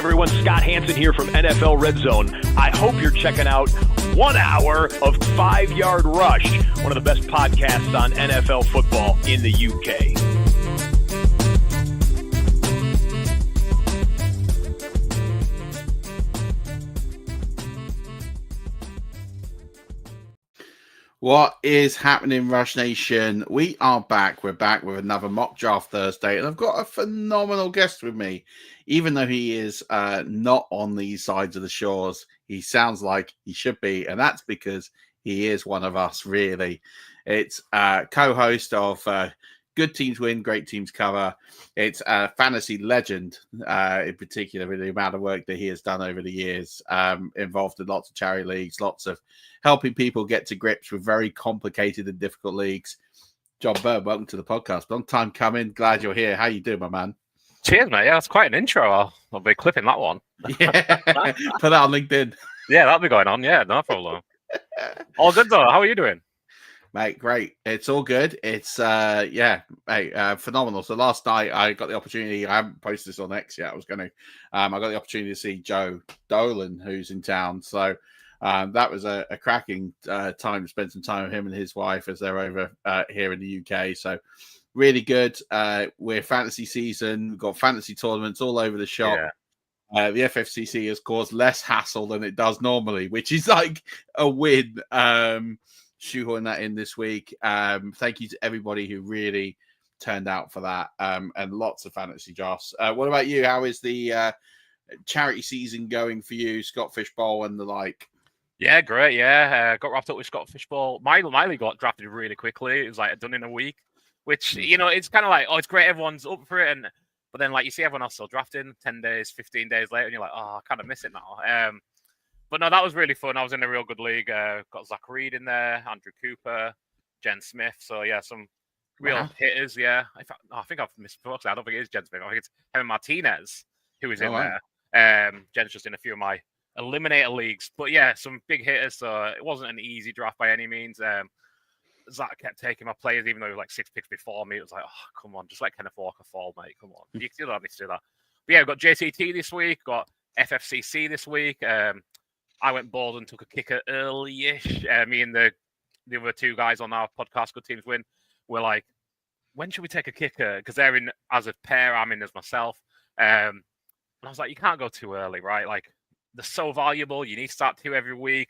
everyone, Scott Hansen here from NFL Red Zone. I hope you're checking out 1 hour of 5 Yard Rush, one of the best podcasts on NFL football in the UK. What is happening, Rush Nation? We are back. We're back with another mock draft Thursday, and I've got a phenomenal guest with me. Even though he is not on these sides of the shores, he sounds like he should be, and that's because he is one of us, really. It's co-host of Good Teams Win, Great Teams Cover. It's a fantasy legend, in particular, with the amount of work that he has done over the years, involved in lots of charity leagues, lots of helping people get to grips with very complicated and difficult leagues. John Byrne, welcome to the podcast. Long time coming. Glad you're here. How you doing, my man? Cheers, mate. Yeah, that's quite an intro. I'll be clipping that one. Yeah, put that on LinkedIn. Yeah, that'll be going on. Yeah, no problem. All good, though. How are you doing? Mate, great. It's all good. It's, phenomenal. So last night I got the opportunity, I haven't posted this on X yet. I was going to, I got the opportunity to see Joe Dolan, who's in town. So that was a cracking time to spend some time with him and his wife as they're over here in the UK. So really good. We're fantasy season. We've got fantasy tournaments all over the shop. Yeah. The FFCC has caused less hassle than it does normally, which is like a win. Shoehorn that in this week. Thank you to everybody who really turned out for that, and lots of fantasy drafts. What about you? How is the charity season going for you? Scott Fishbowl and the like. Yeah, great. Yeah, got wrapped up with Scott Fishbowl. Miley got drafted really quickly. It was like done in a week, which it's kind of like, oh, it's great. Everyone's up for it, but then like you see everyone else still drafting 10 days, 15 days later, and you're like, oh, I kind of miss it now. But no, that was really fun. I was in a real good league. Got Zach Reed in there, Andrew Cooper, Jen Smith. So, yeah, some real hitters, yeah. I think I've missed folks. I don't think it is Jen Smith. I think it's Helen Martinez who is in there. Jen's just in a few of my eliminator leagues. But, yeah, some big hitters. So it wasn't an easy draft by any means. Zach kept taking my players, even though he was like 6 picks before me. It was like, oh, come on. Just let Kenneth Walker fall, mate. Come on. You still don't need to do that. But, yeah, we've got JCT this week. Got FFCC this week. I went bold and took a kicker early-ish. Me and the other two guys on our podcast, Good Teams Win, were like, when should we take a kicker? Because they're in as a pair, I'm in as myself. And I was like, you can't go too early, right? Like, they're so valuable. You need to start 2 every week.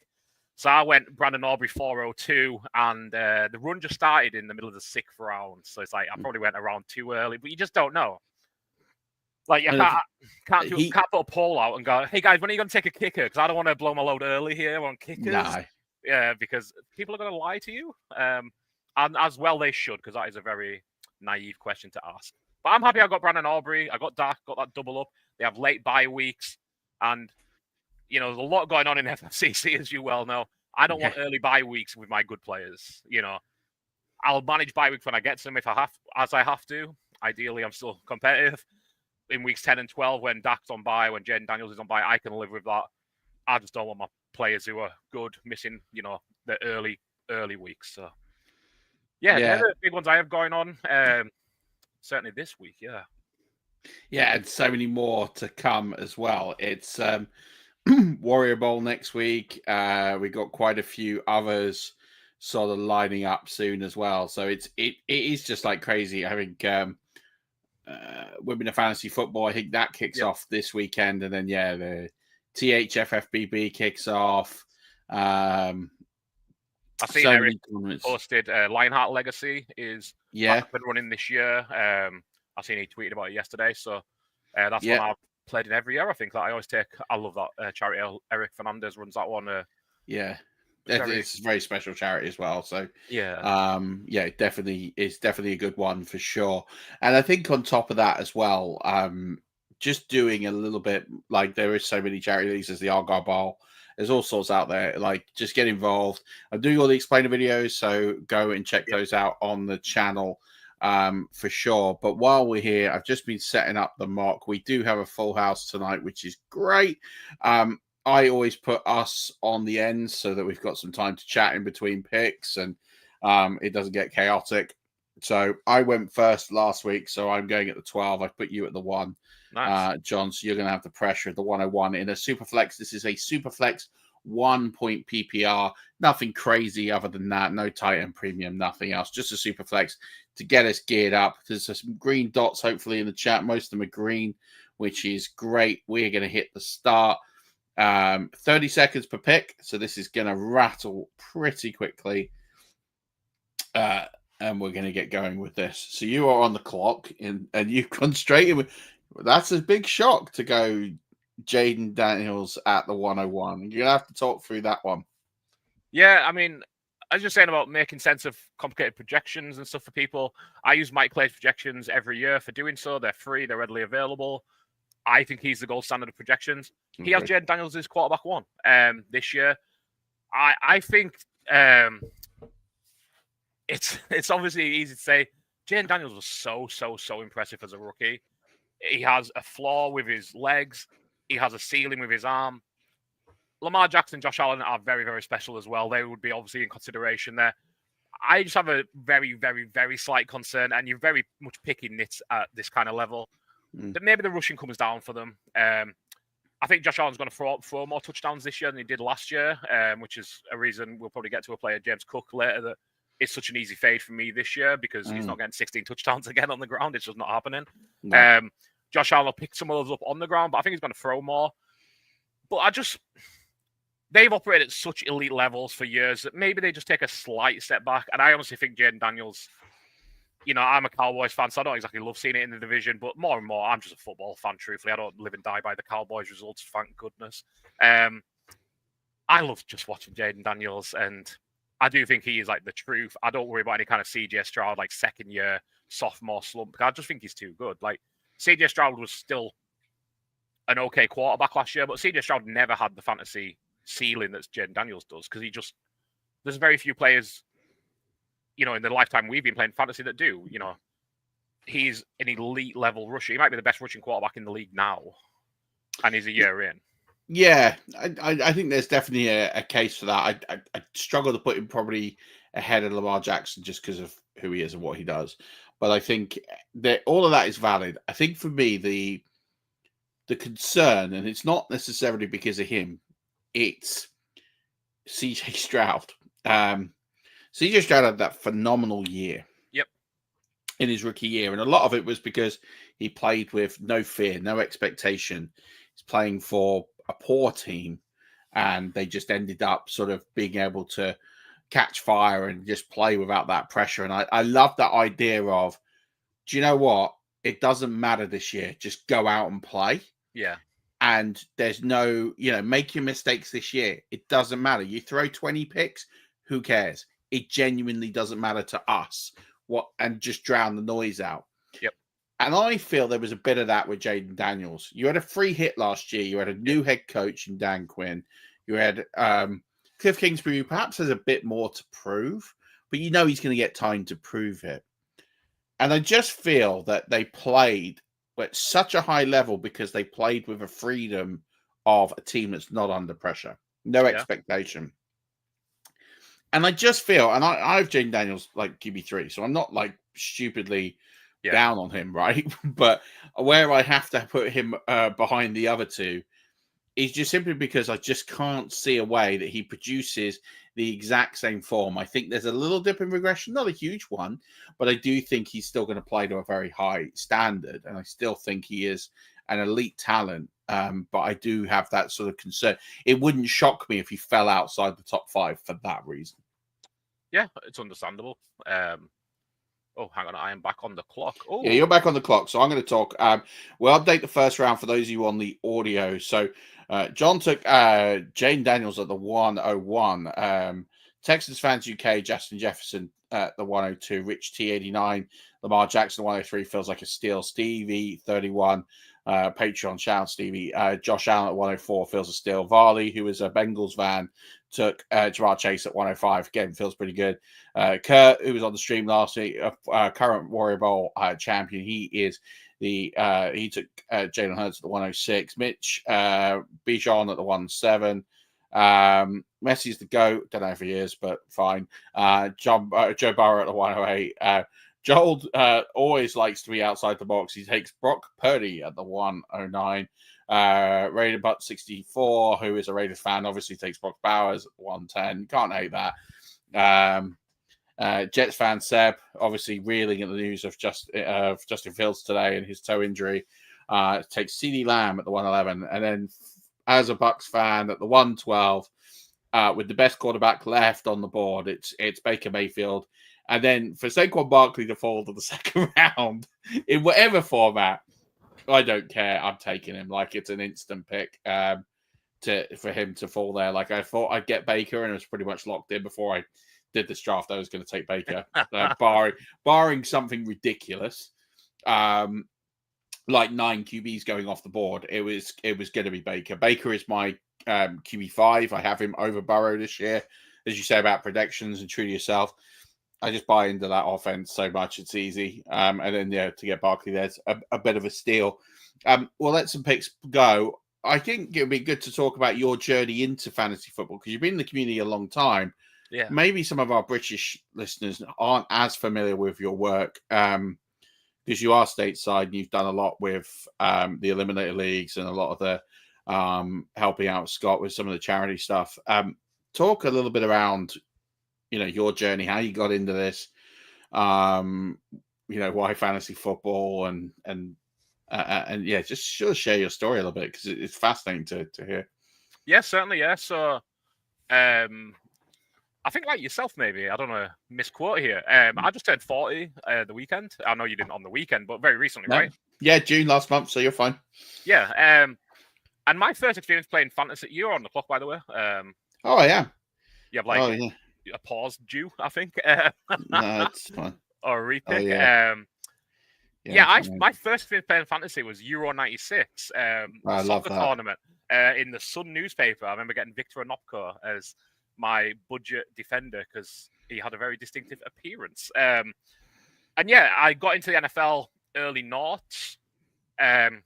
So I went Brandon Aubrey 402, and the run just started in the middle of the 6th round. So it's like, I probably went around too early, but you just don't know. Like, you can't put a poll out and go, hey, guys, when are you going to take a kicker? Because I don't want to blow my load early here on kickers. No. Yeah, because people are going to lie to you. And as well they should, because that is a very naive question to ask. But I'm happy I got Brandon Aubrey. I got Dak, got that double up. They have late bye weeks. And, there's a lot going on in FFCC, as you well know. I don't want early bye weeks with my good players. I'll manage bye weeks when I get to them as I have to. Ideally, I'm still competitive. In weeks 10 and 12, when Dak's on bye, when Jaden Daniels is on bye, I can live with that. I just don't want my players who are good missing, the early weeks. So, yeah, they're the big ones I have going on. Certainly this week, yeah. Yeah, and so many more to come as well. It's Warrior Bowl next week. We got quite a few others sort of lining up soon as well. So it is just like crazy. I think Women of Fantasy Football, I think that kicks off this weekend, and then the THFFBB kicks off. I seen Eric posted Lionheart Legacy is been running this year. I seen he tweeted about it yesterday, so that's one I've played in every year. I think that I always take. I love that charity. Eric Fernandez runs that one. It's a very special charity as well. So definitely a good one for sure. And I think on top of that as well, just doing a little bit, like there is so many charity leagues. There's the Argyle Bowl. There's all sorts out there. Like, just get involved. I'm doing all the explainer videos, so go and check those out on the channel for sure. But while we're here, I've just been setting up the mock. We do have a full house tonight, which is great. I always put us on the end so that we've got some time to chat in between picks and it doesn't get chaotic. So I went first last week, so I'm going at the 12. I put you at the 1. Nice. John, so you're going to have the pressure of the 101 in a SuperFlex. This is a SuperFlex 1-point PPR. Nothing crazy other than that. No tight end premium, nothing else. Just a SuperFlex to get us geared up. There's some green dots, hopefully, in the chat. Most of them are green, which is great. We're going to hit the start. 30 seconds per pick. So this is going to rattle pretty quickly. And we're going to get going with this. So you are on the clock, and you've gone straight in. That's a big shock to go Jaden Daniels at the 101. You're going to have to talk through that one. Yeah, I mean, I was just saying about making sense of complicated projections and stuff for people. I use Mike Clay's projections every year for doing so. They're free. They're readily available. I think he's the gold standard of projections. He has Jaden Daniels as quarterback 1 this year. I think it's obviously easy to say. Jaden Daniels was so impressive as a rookie. He has a flaw with his legs. He has a ceiling with his arm. Lamar Jackson and Josh Allen are very, very special as well. They would be obviously in consideration there. I just have a very, very, very slight concern, and you're very much picking nits at this kind of level. That maybe the rushing comes down for them. I think Josh Allen's going to throw more touchdowns this year than he did last year, which is a reason we'll probably get to a player, James Cook, later, that is such an easy fade for me this year because he's not getting 16 touchdowns again on the ground. It's just not happening. No. Josh Allen will pick some of those up on the ground, but I think he's going to throw more. But they've operated at such elite levels for years that maybe they just take a slight step back. And I honestly think Jaden Daniels, I'm a Cowboys fan, so I don't exactly love seeing it in the division, but more and more, I'm just a football fan, truthfully. I don't live and die by the Cowboys results, thank goodness. I love just watching Jaden Daniels, and I do think he is like the truth. I don't worry about any kind of CJ Stroud, like second year sophomore slump, because I just think he's too good. Like, CJ Stroud was still an okay quarterback last year, but CJ Stroud never had the fantasy ceiling that Jaden Daniels does, because there's very few players, in the lifetime we've been playing fantasy that do. He's an elite level rusher. He might be the best rushing quarterback in the league now, and he's a year in. Yeah, I think there's definitely a case for that. I struggle to put him probably ahead of Lamar Jackson just because of who he is and what he does. But I think that all of that is valid. I think for me, the concern, and it's not necessarily because of him, it's CJ Stroud. CJ Stroud had that phenomenal year. Yep. In his rookie year. And a lot of it was because he played with no fear, no expectation. He's playing for a poor team, and they just ended up sort of being able to catch fire and just play without that pressure. And I love that idea of, do you know what? It doesn't matter this year. Just go out and play. Yeah. And there's no, make your mistakes this year. It doesn't matter. You throw 20 picks, who cares? It genuinely doesn't matter to us. And just drown the noise out. Yep. And I feel there was a bit of that with Jaden Daniels. You had a free hit last year. You had a new head coach in Dan Quinn. You had Cliff Kingsbury, who perhaps has a bit more to prove, but he's going to get time to prove it. And I just feel that they played at such a high level because they played with a freedom of a team that's not under pressure, no expectation. And I just feel, and I have Jaden Daniels like QB3, so I'm not like stupidly down on him, right? But where I have to put him behind the other two is just simply because I just can't see a way that he produces the exact same form. I think there's a little dip in regression, not a huge one, but I do think he's still going to play to a very high standard, and I still think he is an elite talent. But I do have that sort of concern. It wouldn't shock me if he fell outside the top 5 for that reason. Yeah, it's understandable. Oh, hang on. I am back on the clock. Oh. Yeah, you're back on the clock. So I'm going to talk. We'll update the first round for those of you on the audio. So John took Jaden Daniels at the 101. Texans Fans UK, Justin Jefferson at the 102. Rich T89. Lamar Jackson, 103. Feels like a steal. Stevie, 31. Patreon, shout out Stevie. Josh Allen at 104. Feels a steal. Varley, who is a Bengals fan, took Jamar Chase at 105. Again, feels pretty good. Kurt, who was on the stream last week, current Warrior Bowl champion. He took Jalen Hurts at the 106. Mitch Bijan at the 107. Messi's the GOAT. Don't know if he is, but fine. Joe Burrow at the 108. Joel always likes to be outside the box. He takes Brock Purdy at the 109. Raider Butt 64, who is a Raiders fan, obviously takes Brock Bowers at 110. Can't hate that. Jets fan Seb, obviously reeling at the news of Justin Fields today and his toe injury, takes CeeDee Lamb at the 111. And then as a Bucks fan at the 112, with the best quarterback left on the board, it's Baker Mayfield. And then for Saquon Barkley to fall to the second round in whatever format, I don't care. I'm taking him. Like, it's an instant pick for him to fall there. Like, I thought I'd get Baker, and it was pretty much locked in before I did this draft. I was going to take Baker, barring something ridiculous, like 9 QBs going off the board. It was going to be Baker. Baker is my QB5. I have him over Burrow this year, as you say about predictions and true to yourself. I just buy into that offense so much. It's easy. And then, to get Barkley, there's a bit of a steal. We'll let some picks go. I think it would be good to talk about your journey into fantasy football, because you've been in the community a long time. Yeah. Maybe some of our British listeners aren't as familiar with your work, because you are stateside and you've done a lot with the Eliminator Leagues and a lot of the helping out Scott with some of the charity stuff. Talk a little bit around your journey, how you got into this, why fantasy football, and just sort of share your story a little bit, because it's fascinating to hear. Yeah, certainly. Yeah. So, I think like yourself, maybe, I don't know, misquote here. I just turned 40 the weekend. I know you didn't on the weekend, but very recently, right? Yeah, June last month, so you're fine. Yeah. And my first experience playing fantasy, you're on the clock, by the way. Oh, I am. You have a pause due, I think. No, it's fine. Or a repick. Oh, yeah. My first experience playing fantasy was Euro 96, I love that tournament in the Sun newspaper. I remember getting Victor Onopko as my budget defender because he had a very distinctive appearance. And I got into the NFL early noughts. And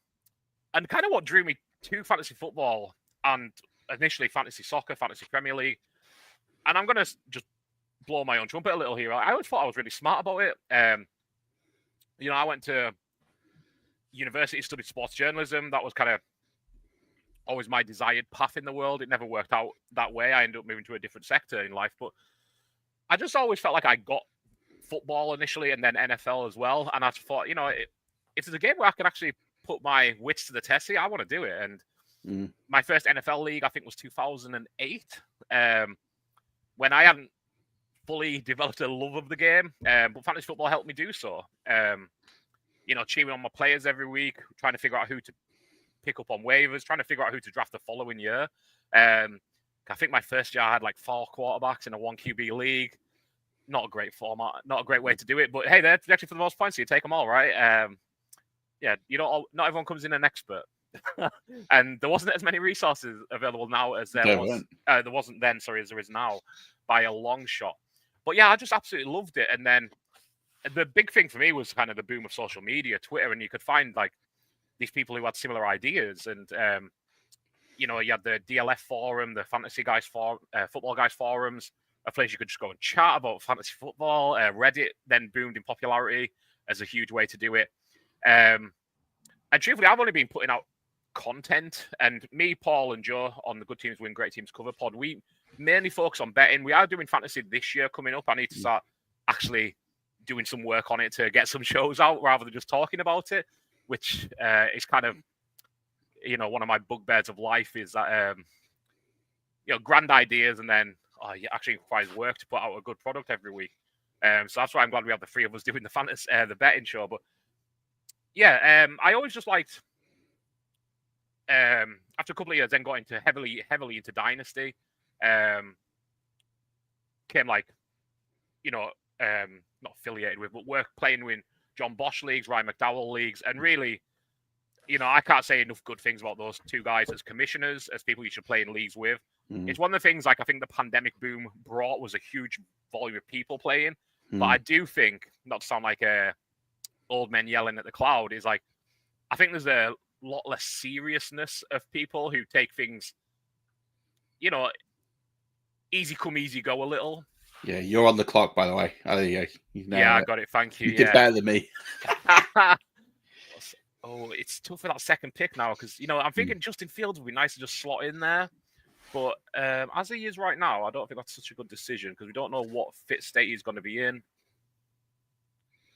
kind of what drew me to fantasy football and initially fantasy soccer, fantasy Premier League. And I'm going to just blow my own trumpet a little here. I always thought I was really smart about it. I went to university, studied sports journalism. That was kind of always my desired path in the world. It never worked out that way. I ended up moving to a different sector in life. But I just always felt like I got football initially and then NFL as well. And I just thought, if there's a game where I can actually put my wits to the test, I want to do it. And my first NFL league, I think, was 2008. When I hadn't fully developed a love of the game, but fantasy football helped me do so. Cheering on my players every week, trying to figure out who to pick up on waivers, trying to figure out who to draft the following year. I think my first year I had like 4 quarterbacks in a 1 QB league. Not a great format, not a great way to do it, but hey, they're actually for the most points, so you take them all, right? Not everyone comes in an expert. And there wasn't as many resources available now as there wasn't then, as there is now, by a long shot. But yeah, I just absolutely loved it. And then the big thing for me was kind of the boom of social media, Twitter, and you could find like these people who had similar ideas. And you had the DLF forum, the Fantasy Guys Football Guys forums, a place you could just go and chat about fantasy football. Reddit then boomed in popularity as a huge way to do it. And truthfully, I've only been putting out content, and me, Paul, and Joe on the Good Teams Win Great Teams cover pod, we mainly focus on betting. We are doing fantasy this year coming up. I need to start actually doing some work on it to get some shows out rather than just talking about it, which is kind of, one of my bugbears of life is that, grand ideas and then it actually requires work to put out a good product every week. So that's why I'm glad we have the 3 of us doing the fantasy, the betting show. But yeah, I always just liked, after a couple of years, then got into heavily into Dynasty. Came like, not affiliated with, but playing with John Bosch leagues, Ryan McDowell leagues, and really, I can't say enough good things about those 2 guys as commissioners, as people you should play in leagues with. It's one of the things, like, I think the pandemic boom brought was a huge volume of people playing. But I do think, not to sound like a old men yelling at the cloud, is like, I think there's a lot less seriousness of people who take things, easy come, easy go a little. Yeah, you're on the clock, by the way. Yeah, I got it. Thank you. You did better than me. Oh, it's tough for that second pick now because I'm thinking Justin Fields would be nice to just slot in there, but as he is right now, I don't think that's such a good decision because we don't know what fit state he's going to be in.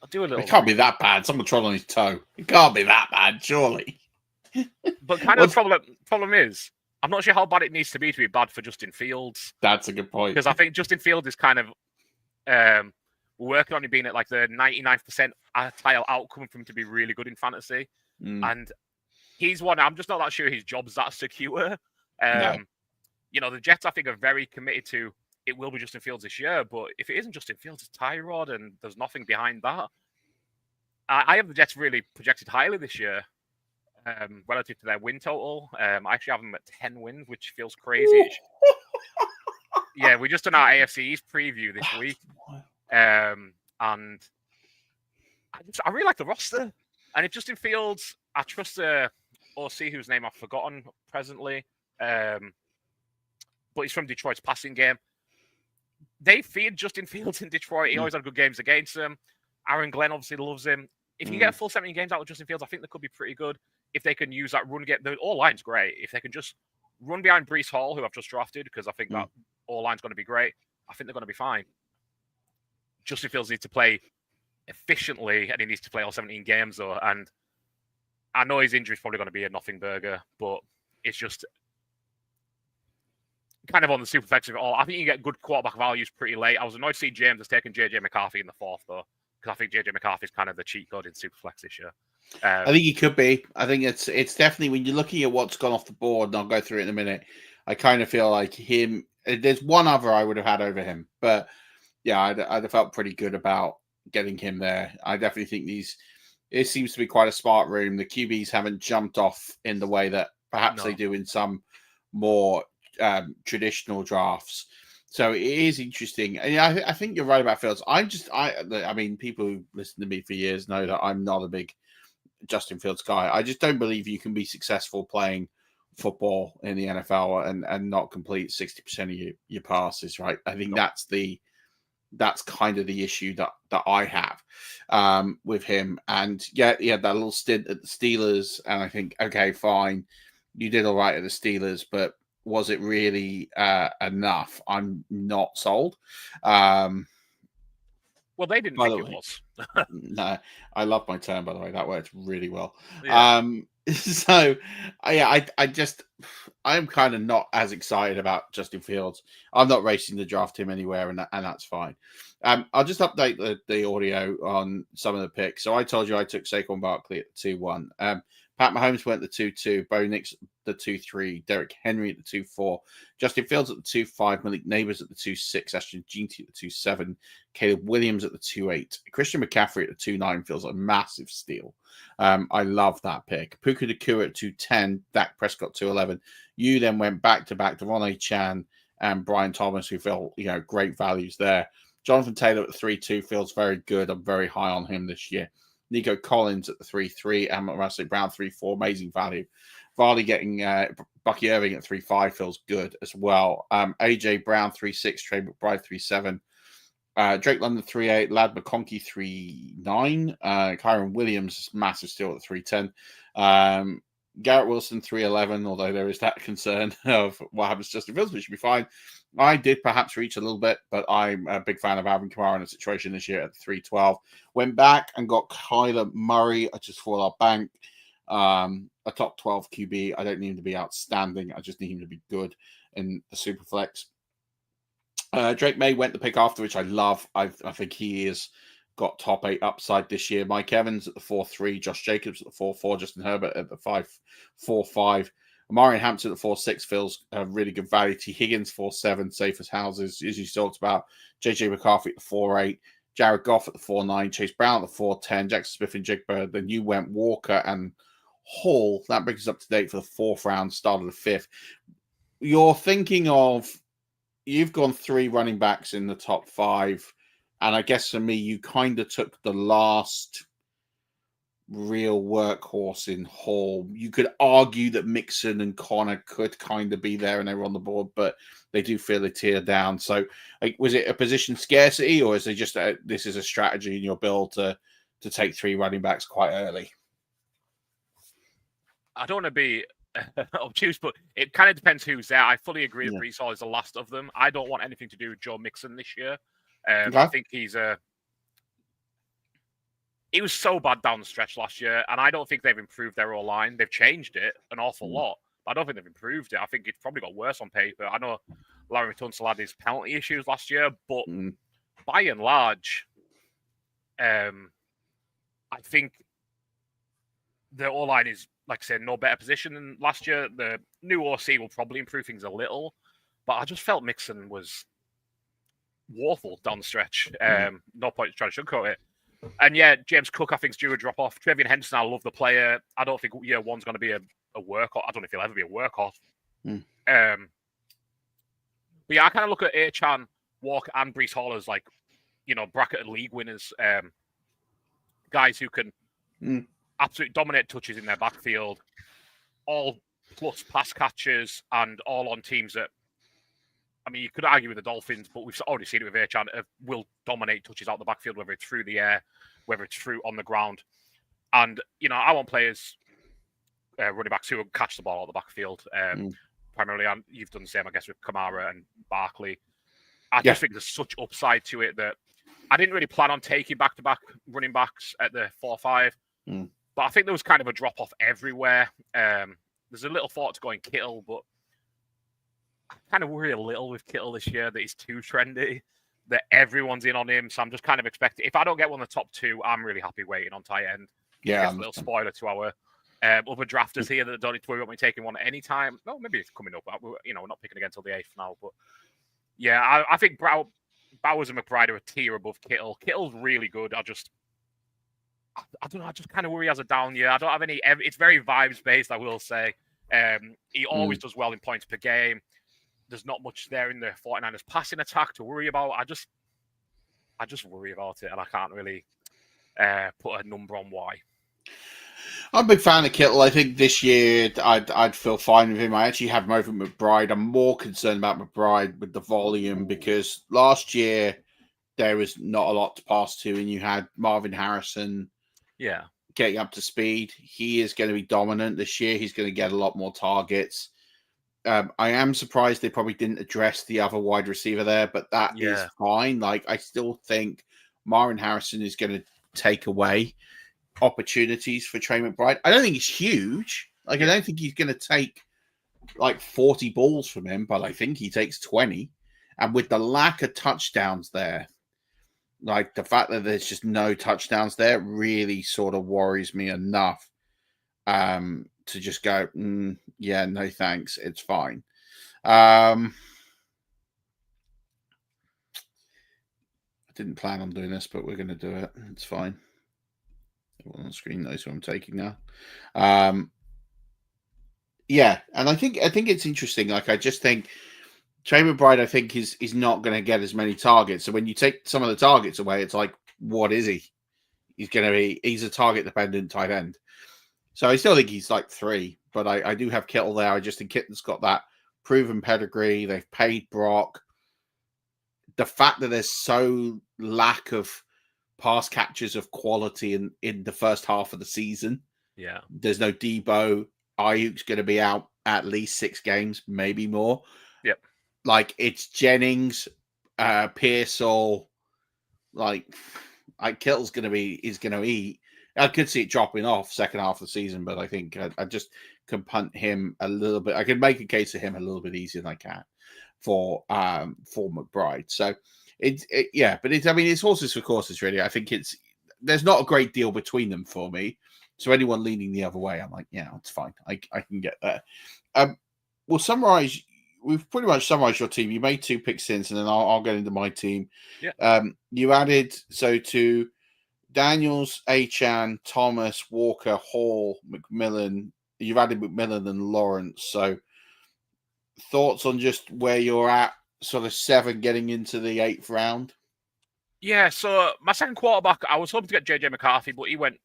I'll do a little. It can't be that bad. Someone trod on his toe. It can't be that bad, surely. But kind of the problem is, I'm not sure how bad it needs to be bad for Justin Fields. That's a good point. Because I think Justin Fields is kind of working on it being at like the 99th percentile outcome for him to be really good in fantasy. And he's one. I'm just not that sure his job's that secure. No. The Jets, I think, are very committed to it will be Justin Fields this year. But if it isn't Justin Fields, it's Tyrod, and there's nothing behind that. I have the Jets really projected highly this year. Relative to their win total. I actually have them at 10 wins, which feels crazy. Yeah, we just done our AFC East preview this week. And I really like the roster. And if Justin Fields, I trust OC, whose name I've forgotten presently, but he's from Detroit's passing game. They feared Justin Fields in Detroit. He always had good games against them. Aaron Glenn obviously loves him. If you can get a full 17 games out with Justin Fields, I think they could be pretty good. If they can use that run game, the all-line's great. If they can just run behind Breece Hall, who I've just drafted, because I think that all-line's going to be great, I think they're going to be fine. Justin Fields needs to play efficiently, and he needs to play all 17 games, though. And I know his injury is probably going to be a nothing burger, but it's just kind of on the SuperFlex of it all. I think you get good quarterback values pretty late. I was annoyed to see James has taken JJ McCarthy in the fourth, though, because I think JJ McCarthy is kind of the cheat code in SuperFlex this year. I think he could be. I think it's definitely, when you're looking at what's gone off the board, and I'll go through it in a minute, I kind of feel like him. There's one other I would have had over him, but yeah, I'd have felt pretty good about getting him there. I definitely think it seems to be quite a smart room. The QBs haven't jumped off in the way that perhaps they do in some more traditional drafts. So it is interesting. And I think you're right about Fields. I mean, people who listen to me for years know that I'm not a big Justin Fields guy. I just don't believe you can be successful playing football in the NFL and not complete 60% of your passes, right? I think that's kind of the issue that I have with him. And yeah, he had that little stint at the Steelers, and I think, okay, fine, you did all right at the Steelers, but was it really enough? I'm not sold. Well, they didn't think it was. No, I love my term, by the way. That worked really well. Yeah. So, yeah, I'm kind of not as excited about Justin Fields. I'm not racing to draft him anywhere, and that's fine. I'll just update the audio on some of the picks. So I told you I took Saquon Barkley at the 2-1. Pat Mahomes went the 2-2, Bo Nix the 2-3, Derrick Henry at the 2-4, Justin Fields at the 2-5, Malik Neighbors at the 2-6, Ashton Jeanty at the 2-7, Caleb Williams at the 2-8, Christian McCaffrey at the 2-9 feels like a massive steal. I love that pick. Puka Nacua at 2-10, Dak Prescott 2-11. You then went back to Ronnie Chan and Brian Thomas, who felt great values there. Jonathan Taylor at the 3-2 feels very good. I'm very high on him this year. Nico Collins at the 3-3, and Russell Brown 3-4, amazing value. Varley getting Bucky Irving at 3-5 feels good as well. AJ Brown 3-6, Trey McBride 3-7, Drake London 3-8, Lad McConkey 3-9, Kyron Williams massive steal at 3-10. Garrett Wilson 3-11, although there is that concern of what happens to Justin Fields, which should be fine. I did perhaps reach a little bit, but I'm a big fan of Alvin Kamara in a situation this year at 3-12. Went back and got Kyler Murray. I just for our bank. A top 12 QB. I don't need him to be outstanding. I just need him to be good in the SuperFlex. Drake May went the pick after, which I love. I think he is got top 8 upside this year. Mike Evans at the 4-3, Josh Jacobs at the 4-4, Justin Herbert at the 5-4-5. Amari Hampton at the 4-6 feels really good value. T. Higgins 4-7, safe as houses, as you talked about. JJ McCarthy at the 4-8, Jared Goff at the 4-9, Chase Brown at the 4-10, Jackson Smith and Jigba. Then you went Walker and Hall. That brings us up to date for the 4th round, start of the 5th. You're thinking of, you've gone 3 running backs in the top 5. And I guess for me, you kind of took the last real workhorse in Hall. You could argue that Mixon and Connor could kind of be there and they were on the board, but they do feel a tier down. So, like, was it a position scarcity, or is it just this is a strategy in your build to take 3 running backs quite early? I don't want to be obtuse, but it kind of depends who's there. I fully agree that Brees Hall is the last of them. I don't want anything to do with Joe Mixon this year. I think he was so bad down the stretch last year, and I don't think they've improved their O-line. They've changed it an awful lot, but I don't think they've improved it. I think it's probably got worse on paper. I know Larry Tunsil had his penalty issues last year, but by and large, I think the O-line is, like I said, no better position than last year. The new OC will probably improve things a little, but I just felt Mixon was woeful down the stretch. No point trying to sugarcoat it. And yeah, James Cook, I think, is due a drop off. Trevian Henderson, I love the player. I don't think year one's going to be a workhorse. I don't know if he'll ever be a workhorse. But yeah, I kind of look at Achan, Walker, and Brees Hall as like, bracketed league winners. Guys who can absolutely dominate touches in their backfield, all plus pass catchers, and all on teams that, I mean, you could argue with the Dolphins, but we've already seen it with Achan, will dominate touches out the backfield, whether it's through the air, whether it's through on the ground. And, I want players, running backs who will catch the ball out the backfield. Primarily, and you've done the same, I guess, with Kamara and Barkley. I just think there's such upside to it that I didn't really plan on taking back-to-back running backs at the 4-5. But I think there was kind of a drop-off everywhere. There's a little thought to going Kittle, but I kind of worry a little with Kittle this year that he's too trendy, that everyone's in on him. So I'm just kind of expecting, if I don't get one of the top 2, I'm really happy waiting on tight end. Yeah. A little spoiler to our other drafters here that don't need to worry about me taking one at any time. No, maybe it's coming up. We're not picking again until the 8th now. But yeah, I think Bowers and McBride are a tier above Kittle. Kittle's really good. I don't know. I just kind of worry he has a down year. I don't have any. It's very vibes based, I will say. He always does well in points per game. There's not much there in the 49ers passing attack to worry about. I just worry about it, and I can't really put a number on why. I'm a big fan of Kittle. I think this year I'd feel fine with him. I actually have him over McBride. I'm more concerned about McBride with the volume because last year there was not a lot to pass to, and you had Marvin Harrison getting up to speed. He is going to be dominant this year. He's going to get a lot more targets. I am surprised they probably didn't address the other wide receiver there, but that is fine. Like, I still think Marvin Harrison is going to take away opportunities for Trey McBride. I don't think he's huge. Like, I don't think he's going to take like 40 balls from him, but I think he takes 20. And with the lack of touchdowns there, like the fact that there's just no touchdowns there really sort of worries me enough to just go, yeah, no thanks. It's fine. I didn't plan on doing this, but we're going to do it. It's fine. Everyone on the screen knows who I'm taking now. Yeah, and I think it's interesting. Like, I just think Trey McBride, I think, is not going to get as many targets. So when you take some of the targets away, it's like, what is he? He's a target dependent tight end. So I still think he's like 3, but I do have Kittle there. I just think Kittle's got that proven pedigree. They've paid Brock. The fact that there's so lack of pass catches of quality in the first half of the season. Yeah. There's no Debo. Ayuk's going to be out at least 6 games, maybe more. Yep. Like, it's Jennings, Pearsall. Like Kittle's going to eat. I could see it dropping off second half of the season, but I think I just can punt him a little bit. I can make a case of him a little bit easier than I can for McBride. So it's horses for courses, really. I think there's not a great deal between them for me. So anyone leaning the other way, I'm like, yeah, it's fine. I can get there. We'll summarize. We've pretty much summarized your team. You made 2 picks since, and then I'll get into my team. Yeah. You added to Daniels, Achan, Thomas, Walker, Hall, McMillan. You've added McMillan and Lawrence. So thoughts on just where you're at, sort of 7 getting into the 8th round? Yeah, so my second quarterback, I was hoping to get JJ McCarthy, but he went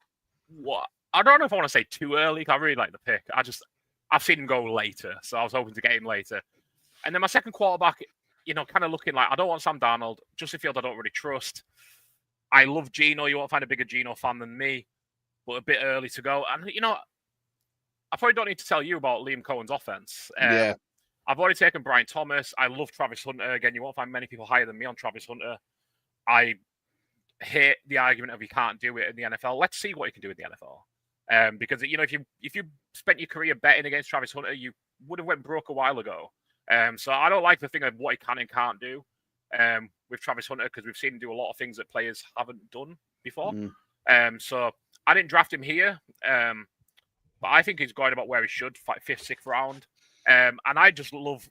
I don't know if I want to say too early. I really like the pick. I've seen him go later, so I was hoping to get him later. And then my second quarterback, kind of looking like I don't want Sam Darnold. Justin Fields, I don't really trust. I love Geno. You won't find a bigger Geno fan than me, but a bit early to go. And I probably don't need to tell you about Liam Cohen's offense. Yeah. I've already taken Brian Thomas. I love Travis Hunter. Again, you won't find many people higher than me on Travis Hunter. I hate the argument of he can't do it in the NFL. Let's see what he can do in the NFL. Because if you spent your career betting against Travis Hunter, you would have went broke a while ago. So I don't like the thing of what he can and can't do with Travis Hunter, because we've seen him do a lot of things that players haven't done before. So I didn't draft him here, but I think he's going about where he should, 5th, 6th round. And I just love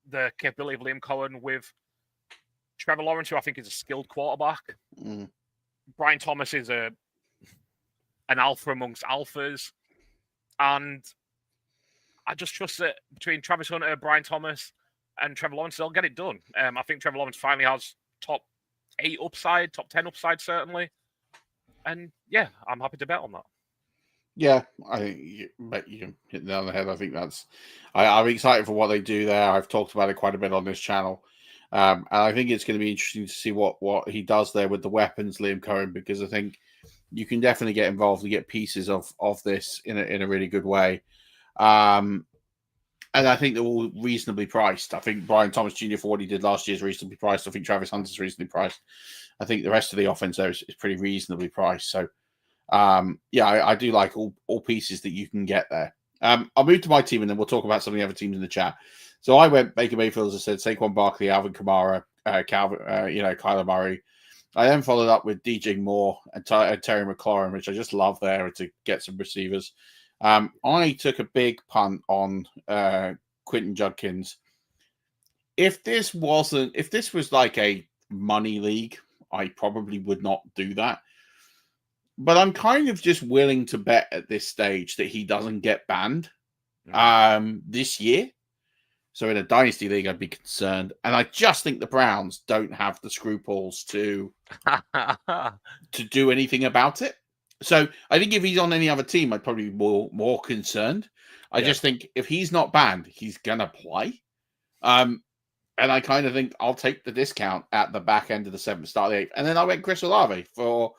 the capability of Liam Cohen with Trevor Lawrence, who I think is a skilled quarterback. Brian Thomas is an alpha amongst alphas. And I just trust that between Travis Hunter, Brian Thomas, and Trevor Lawrence, they'll get it done. I think Trevor Lawrence finally has top 8 upside, top 10 upside, certainly. And yeah, I'm happy to bet on that. Yeah, you hit the nail on the head. I think I'm excited for what they do there. I've talked about it quite a bit on this channel. And I think it's going to be interesting to see what he does there with the weapons, Liam Cohen, because I think you can definitely get involved and get pieces of this in a really good way. And I think they're all reasonably priced. I think Brian Thomas Jr. for what he did last year is reasonably priced. I think Travis Hunter's reasonably priced. I think the rest of the offense there is pretty reasonably priced. So, I do like all pieces that you can get there. I'll move to my team and then we'll talk about some of the other teams in the chat. So I went Baker Mayfield, as I said, Saquon Barkley, Alvin Kamara, Kyler Murray. I then followed up with DJ Moore and Terry McLaurin, which I just love there to get some receivers. I took a big punt on Quentin Judkins. If this was like a money league, I probably would not do that. But I'm kind of just willing to bet at this stage that he doesn't get banned this year. So in a dynasty league, I'd be concerned. And I just think the Browns don't have the scruples to do anything about it. So I think if he's on any other team, I'd probably be more concerned. I just think if he's not banned, he's going to play. And I kind of think I'll take the discount at the back end of the 7th, start of the 8th. And then I went Chris Olave for,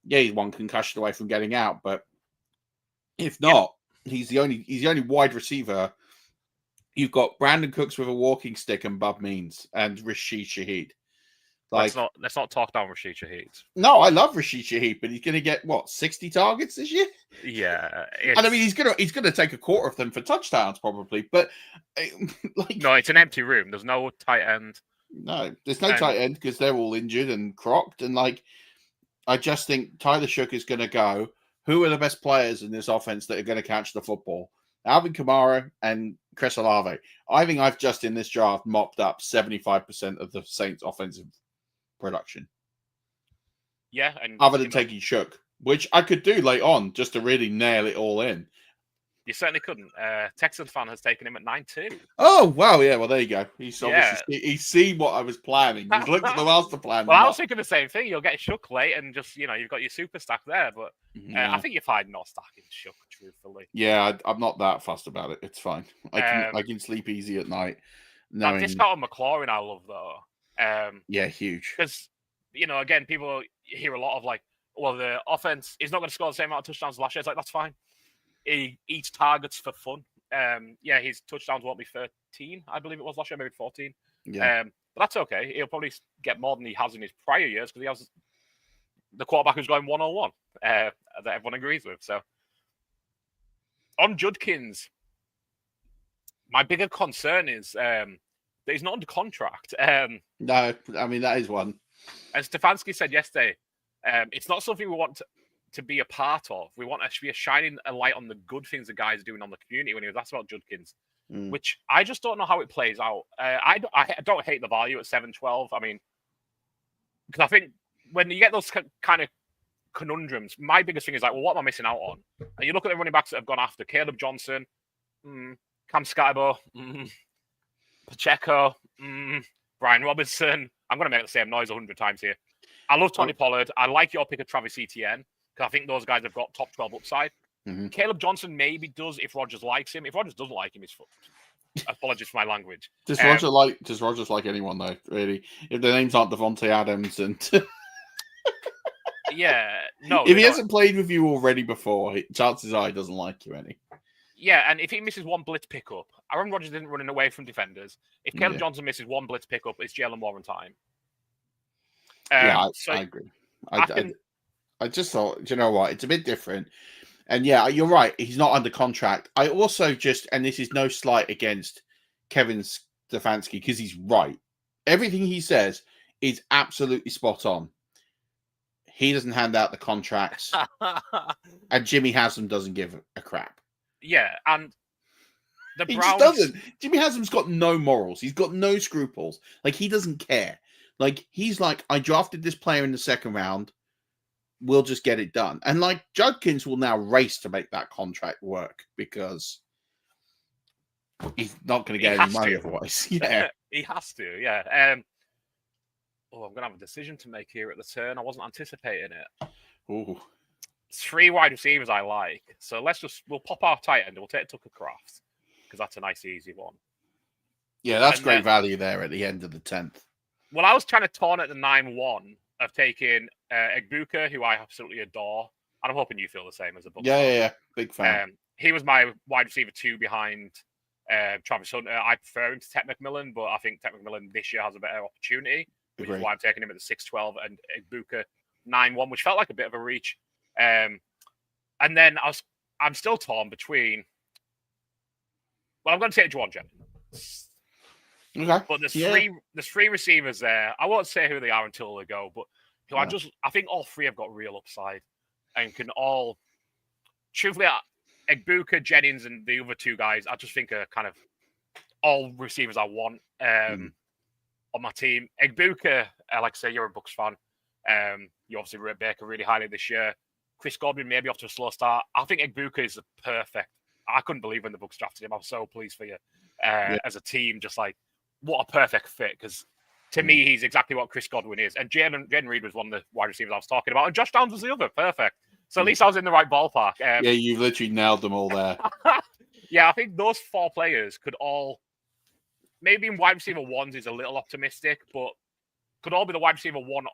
he's one concussion away from getting out. But if not, he's the only wide receiver. You've got Brandon Cooks with a walking stick and Bub Means and Rashid Shaheed. Let's not talk down Rashid Shaheed. No, I love Rashid Shaheed, but he's going to get 60 targets this year. Yeah, and I mean he's gonna take a quarter of them for touchdowns probably. But no, it's an empty room. There's no tight end. No, there's no tight end because they're all injured and crocked. And I just think Tyler Shook is going to go. Who are the best players in this offense that are going to catch the football? Alvin Kamara and Chris Olave. I think I've just in this draft mopped up 75% of the Saints' offensive production. Yeah, and other than taking Shook, which I could do late on just to really nail it all in. You certainly couldn't. Texan fan has taken him at 9-2. Oh wow, yeah. Well, there you go. He's obviously he's seen what I was planning. He's looked at the master plan. Well, I was thinking the same thing. You'll get Shook late, and just you've got your super stack there. But I think you're fine not stacking Shook, truthfully. Yeah, I'm not that fussed about it. It's fine. I can sleep easy at night. That discount on McLaurin, I love though. Yeah, huge. Because again, people hear a lot of the offense is not going to score the same amount of touchdowns as last year. It's that's fine. He eats targets for fun. His touchdowns won't be 13, I believe it was last year, maybe 14. Yeah. But that's okay. He'll probably get more than he has in his prior years because he has the quarterback who's going 101 that everyone agrees with. So on Judkins, my bigger concern is that he's not under contract. No, I mean, that is one. And Stefanski said yesterday, it's not something we want to be a part of. We want to be a shining a light on the good things the guys are doing on the community when he was asked about Judkins, which I just don't know how it plays out. I don't hate the value at 7-12. I mean, because I think when you get those kind of conundrums, my biggest thing is what am I missing out on? And you look at the running backs that have gone after Caleb Johnson, Cam Scatterbo, Pacheco, Brian Robinson. I'm going to make the same noise 100 times here. I love Tony Pollard. I like your pick of Travis Etienne because I think those guys have got top 12 upside. Mm-hmm. Caleb Johnson maybe does if Rodgers likes him. If Rodgers doesn't like him, he's fucked. Apologies for my language. Does Rodgers like anyone though? Really, if the names aren't Devontae Adams and no. If he hasn't played with you already before, chances are he doesn't like you any. Yeah, and if he misses one blitz pickup, Aaron Rodgers isn't running away from defenders. If Caleb Johnson misses one blitz pickup, it's Jalen Warren time. I agree. I just thought, you know what, it's a bit different. And yeah, you're right. He's not under contract. I also and this is no slight against Kevin Stefanski because he's right. Everything he says is absolutely spot on. He doesn't hand out the contracts, and Jimmy Haslam doesn't give a crap. Yeah, and the Browns... He just doesn't. Jimmy Haslam's got no morals. He's got no scruples. Like, he doesn't care. Like, he's like, I drafted this player in the second round. We'll just get it done. And like Judkins will now race to make that contract work because he's not going to get any money otherwise. Yeah, he has to. Yeah. I'm going to have a decision to make here at the turn. I wasn't anticipating it. Ooh. 3 wide receivers I like. So we'll pop our tight end. We'll take Tucker Kraft because that's a nice, easy one. Yeah, that's great value there at the end of the 10th. Well, I was trying to torn at the 9-1 of taking Egbuka, who I absolutely adore. And I'm hoping you feel the same as a book. Yeah. Big fan. He was my wide receiver 2 behind Travis Hunter. I prefer him to Ted McMillan, but I think Ted McMillan this year has a better opportunity, which is why I'm taking him at the 6-12 and Egbuka 9-1, which felt like a bit of a reach. And then I'm still torn between. Well, I'm going to take Juwan Jennings. Okay. But there's 3 receivers there. I won't say who they are until they go, but who I think all 3 have got real upside and can all. Truthfully, Egbuka, Jennings, and the other 2 guys, I just think are kind of all receivers I want on my team. Egbuka, like I say, you're a Bucs fan. You obviously rate Baker really highly this year. Chris Godwin maybe off to a slow start. I think Egbuka is the perfect. I couldn't believe when the Bucs drafted him. I was so pleased for you as a team. Just like, what a perfect fit, because to me, he's exactly what Chris Godwin is. And Jaden Reed was one of the wide receivers I was talking about. And Josh Downs was the other. Perfect. So at least I was in the right ballpark. Yeah, you've literally nailed them all there. Yeah, I think those 4 players could all, maybe in wide receiver 1s is a little optimistic, but could all be the wide receiver 1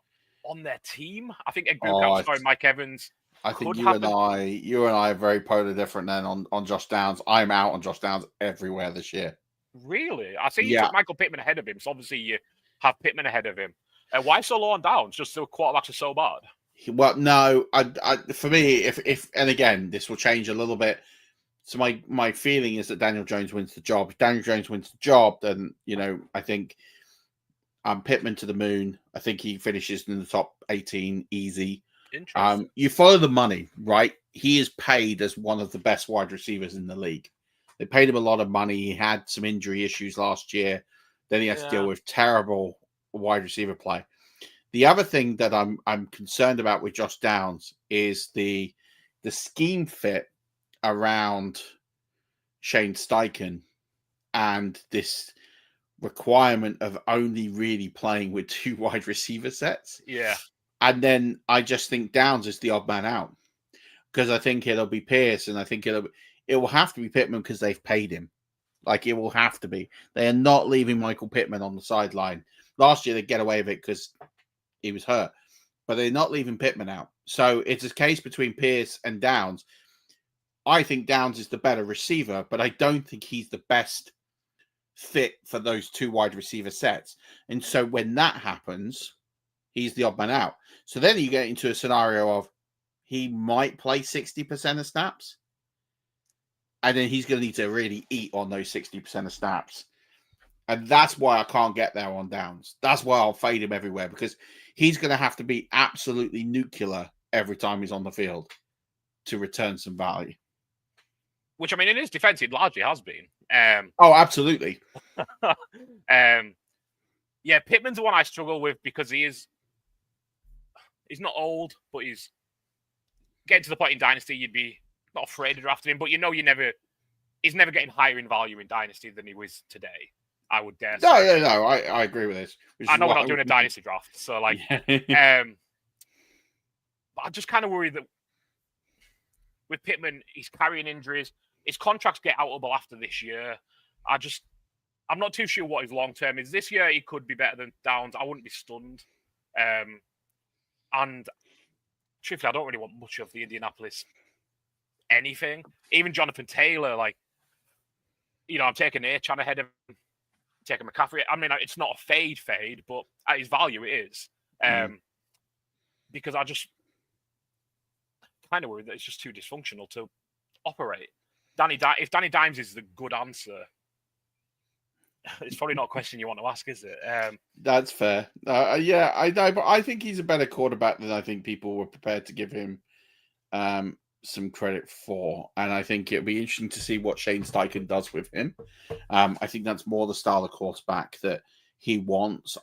on their team. I think Egbuka, Mike Evans. I think you and I are very polar different then on Josh Downs. I'm out on Josh Downs everywhere this year. Really? I see you took Michael Pittman ahead of him, so obviously you have Pittman ahead of him. Why so low on Downs? Just the quarterbacks are so bad? Well, no. For me, if and again, this will change a little bit. So my feeling is that Daniel Jones wins the job. If Daniel Jones wins the job, then, I think Pittman to the moon. I think he finishes in the top 18 easy. Interesting. You follow the money, right? He is paid as one of the best wide receivers in the league. They paid him a lot of money. He had some injury issues last year. Then he had to deal with terrible wide receiver play. The other thing that I'm concerned about with Josh Downs is the scheme fit around Shane Steichen and this requirement of only really playing with 2 wide receiver sets. Yeah. And then I just think Downs is the odd man out because I think it'll be Pierce and I think it will have to be Pittman because they've paid him. Like, it will have to be. They are not leaving Michael Pittman on the sideline. Last year, they get away with it because he was hurt, but they're not leaving Pittman out. So it's a case between Pierce and Downs. I think Downs is the better receiver, but I don't think he's the best fit for those 2 wide receiver sets. And so when that happens, he's the odd man out. So then you get into a scenario of he might play 60% of snaps. And then he's going to need to really eat on those 60% of snaps. And that's why I can't get there on Downs. That's why I'll fade him everywhere, because he's going to have to be absolutely nuclear every time he's on the field to return some value. Which, I mean, in his defense, it largely has been. Absolutely. Yeah, Pittman's the one I struggle with because he's not old, but he's getting to the point in Dynasty you'd be not afraid of drafting him, but he's never getting higher in value in Dynasty than he was today, I would dare say. No, I agree with this. I know we're not doing a Dynasty draft, so but I'm just kind of worried that with Pittman, he's carrying injuries. His contracts get outable after this year. I'm not too sure what his long term is. This year, he could be better than Downs. I wouldn't be stunned. And truthfully, I don't really want much of the Indianapolis anything. Even Jonathan Taylor, like, I'm taking Achan ahead of him, taking McCaffrey. I mean, it's not a fade, but at his value, it is. Because I just kind of worry that it's just too dysfunctional to operate. If Danny Dimes is the good answer, it's probably not a question you want to ask, is it? That's fair. Yeah, I know, but I think he's a better quarterback than I think people were prepared to give him some credit for. And I think it'll be interesting to see what Shane Steichen does with him. I think that's more the style of quarterback that he wants.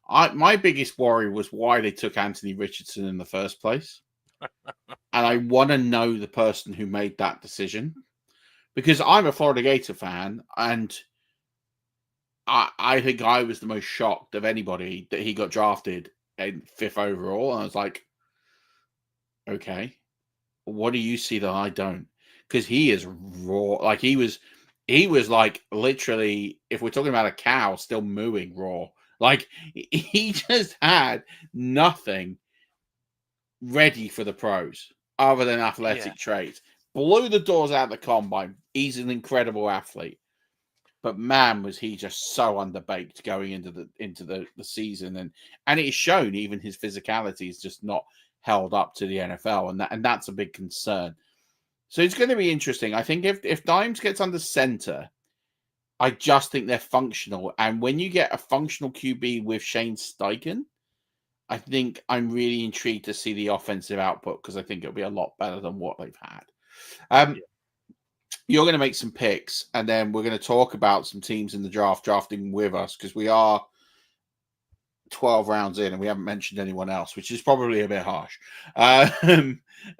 My biggest worry was why they took Anthony Richardson in the first place. And I want to know the person who made that decision, because I'm a Florida Gator fan, and I think I was the most shocked of anybody that he got drafted in 5th overall. And I was like, okay, what do you see that I don't? Because he is raw. Like he was like literally, if we're talking about a cow, still mooing raw. Like he just had nothing ready for the pros other than athletic traits. Blew the doors out of the combine. He's an incredible athlete, but man, was he just so underbaked going into the season, and it's shown. Even his physicality is just not held up to the NFL, and that's a big concern. So it's going to be interesting. I think if Dimes gets under center, I just think they're functional, and when you get a functional QB with Shane Steichen, I think I'm really intrigued to see the offensive output, because I think it'll be a lot better than what they've had. You're going to make some picks, and then we're going to talk about some teams in the draft drafting with us, because we are 12 rounds in and we haven't mentioned anyone else, which is probably a bit harsh,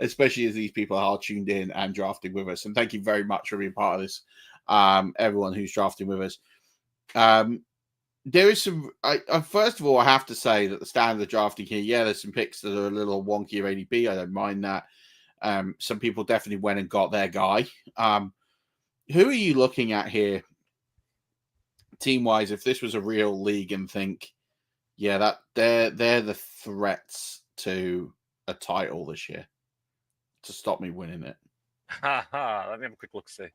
especially as these people are tuned in and drafting with us. And thank you very much for being part of this, everyone who's drafting with us. There is some. First of all, I have to say that the standard of drafting here, there's some picks that are a little wonky of ADP. I don't mind that. Some people definitely went and got their guy. Who are you looking at here, team-wise, if this was a real league, and think, that they're the threats to a title this year to stop me winning it? Let me have a quick look. See.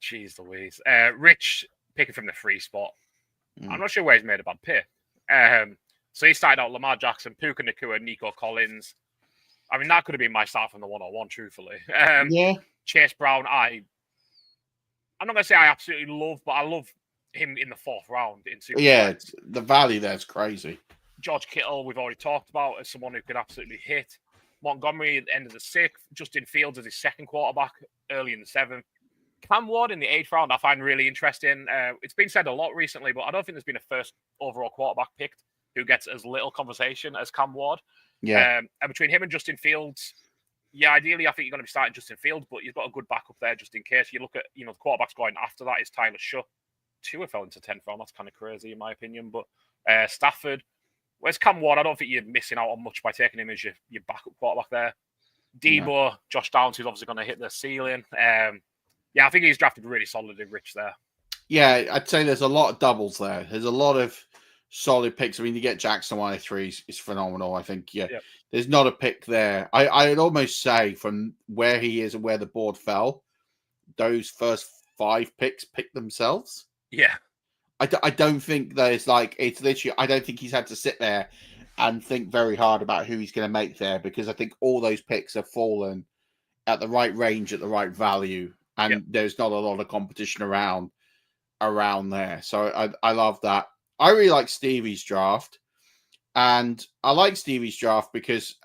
Jeez Louise. Rich picking from the free spot. I'm not sure where he's made a bad pick. So he started out Lamar Jackson, Puka Nacua, Nico Collins. I mean, that could have been my start from the 101, truthfully. Chase Brown, I'm not going to say I absolutely love, but I love him in the 4th round in SuperFlex. Yeah, the value there's crazy. George Kittle, we've already talked about as someone who could absolutely hit. Montgomery at the end of the 6th. Justin Fields as his second quarterback early in the 7th. Cam Ward in the 8th round, I find really interesting. It's been said a lot recently, but I don't think there's been a first overall quarterback picked who gets as little conversation as Cam Ward. Yeah. And between him and Justin Fields, ideally, I think you're going to be starting Justin Fields, but you've got a good backup there just in case. You look at, the quarterbacks going after that is Tyler Shutt. Tua fell into 10th round. That's kind of crazy in my opinion. But Stafford, where's Cam Ward? I don't think you're missing out on much by taking him as your backup quarterback there. Debo, Josh Downs, who's obviously going to hit the ceiling. I think he's drafted really solidly rich there. Yeah, I'd say there's a lot of doubles there. There's a lot of solid picks. I mean, you get Jackson 103 is phenomenal. I think, there's not a pick there. I'd almost say from where he is and where the board fell, those first 5 picks pick themselves. Yeah. I don't think there's it's literally, I don't think he's had to sit there and think very hard about who he's going to make there, because I think all those picks have fallen at the right range, at the right value. And there's not a lot of competition around there. So I love that. I really like Stevie's draft. And I like Stevie's draft because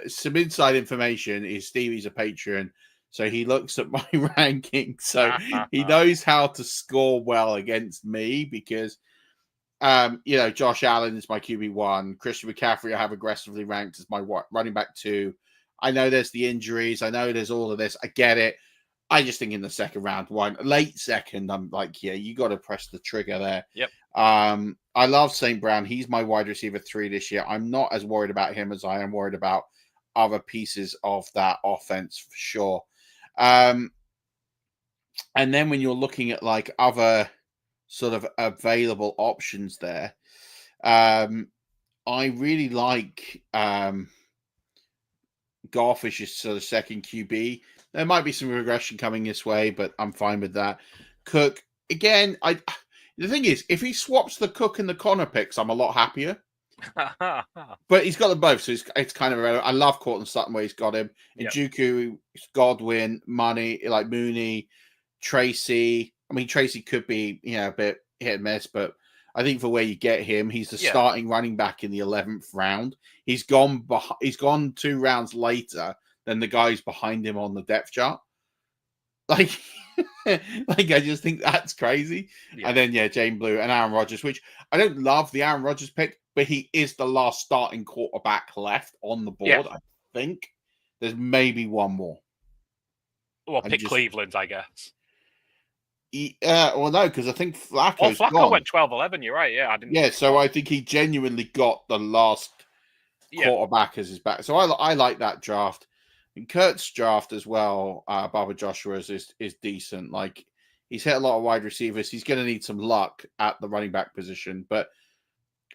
some inside information is Stevie's a patron. So he looks at my rankings. So he knows how to score well against me because, Josh Allen is my QB1. Christian McCaffrey I have aggressively ranked as my running back 2. I know there's the injuries. I know there's all of this. I get it. I just think in the second round, late second, I'm like, you got to press the trigger there. Yep. I love St. Brown. He's my wide receiver 3 this year. I'm not as worried about him as I am worried about other pieces of that offense for sure. And then when you're looking at like other sort of available options there, I really like Garfish's sort of second QB. There might be some regression coming this way, but I'm fine with that. Cook, again, the thing is, if he swaps the Cook and the Connor picks, I'm a lot happier. But he's got them both, so it's kind of irrelevant. I love Cortland Sutton where he's got him. And Juku, Godwin, Money, like Mooney, Tracy. I mean, Tracy could be, a bit hit and miss, but I think for where you get him, he's the starting running back in the 11th round. He's gone 2 rounds later than the guys behind him on the depth chart. Like, I just think that's crazy. Yeah. And then, Jane Blue and Aaron Rodgers, which I don't love the Aaron Rodgers pick, but he is the last starting quarterback left on the board, I think. There's maybe one more. Well, pick Cleveland, I guess. Well, no, because I think Flacco's Flacco gone. went 12-11, you're right, I didn't. Yeah, so I think he genuinely got the last quarterback as his back. So I like that draft. And Kurt's draft as well, Baba Joshua's is decent. Like, he's hit a lot of wide receivers. He's going to need some luck at the running back position. But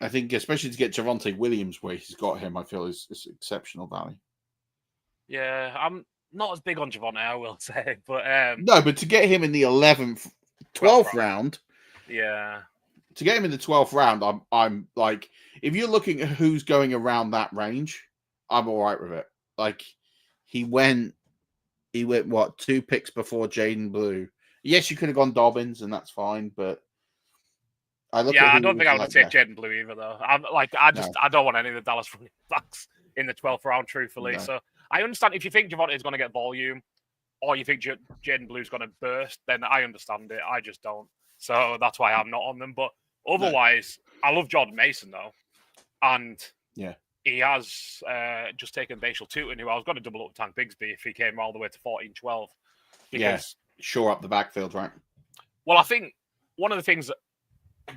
I think, especially to get Javonte Williams where he's got him, I feel is exceptional value. Yeah, I'm not as big on Javonte, I will say. But no, but to get him in the 12th round. Yeah. To get him in the 12th round, I'm like, if you're looking at who's going around that range, I'm all right with it. Like, he went what, 2 picks before Jaden Blue. Yes, you could have gone Dobbins, and that's fine, but I don't think I would take Jaden Blue either, though. I don't want any of the Dallas running backs in the 12th round, truthfully. No. So I understand if you think Javonte is going to get volume, or you think Jaden Blue's going to burst, then I understand it. I just don't. So that's why I'm not on them. But otherwise, I love Jordan Mason, though. And he has just taken Bashal Tutin, who I was going to double up with Tank Bigsby if he came all the way to 14-12. Because, shore up the backfield, right? Well, I think one of the things that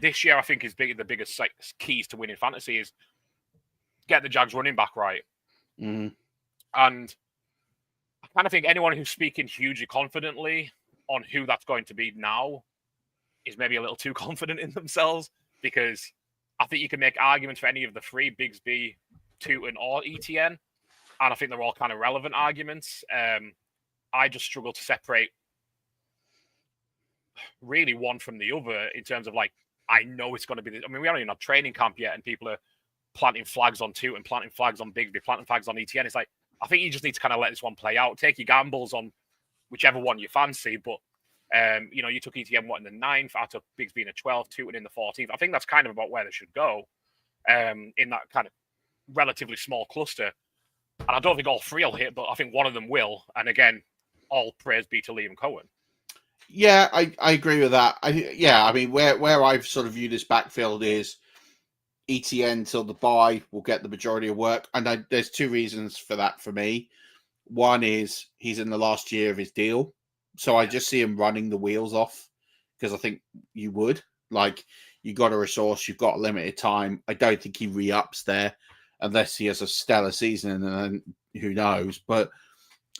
this year I think is the biggest keys to winning fantasy is get the Jags running back right. Mm-hmm. And I kind of think anyone who's speaking hugely confidently on who that's going to be now is maybe a little too confident in themselves, because I think you can make arguments for any of the 3, Bigsby, Tutin, or ETN, and I think they're all kind of relevant arguments. I just struggle to separate really one from the other in terms of, like, I know it's going to be... I mean, we haven't even had training camp yet, and people are planting flags on Tutin, planting flags on Bigsby, planting flags on ETN. It's like, I think you just need to kind of let this one play out. Take your gambles on whichever one you fancy, but you took ETN in the 9th, I took Bigsby in the 12th, Tutin in the 14th. I think that's kind of about where they should go in that kind of relatively small cluster. And I don't think all 3 will hit, but I think one of them will. And again, all praise be to Liam Cohen. Yeah, I agree with that. I mean, where I've sort of viewed this backfield is ETN till the bye will get the majority of work. And there's 2 reasons for that for me. One is he's in the last year of his deal. So I just see him running the wheels off, because I think you would. Like, you got a resource, you've got limited time. I don't think he re-ups there unless he has a stellar season, and then who knows. But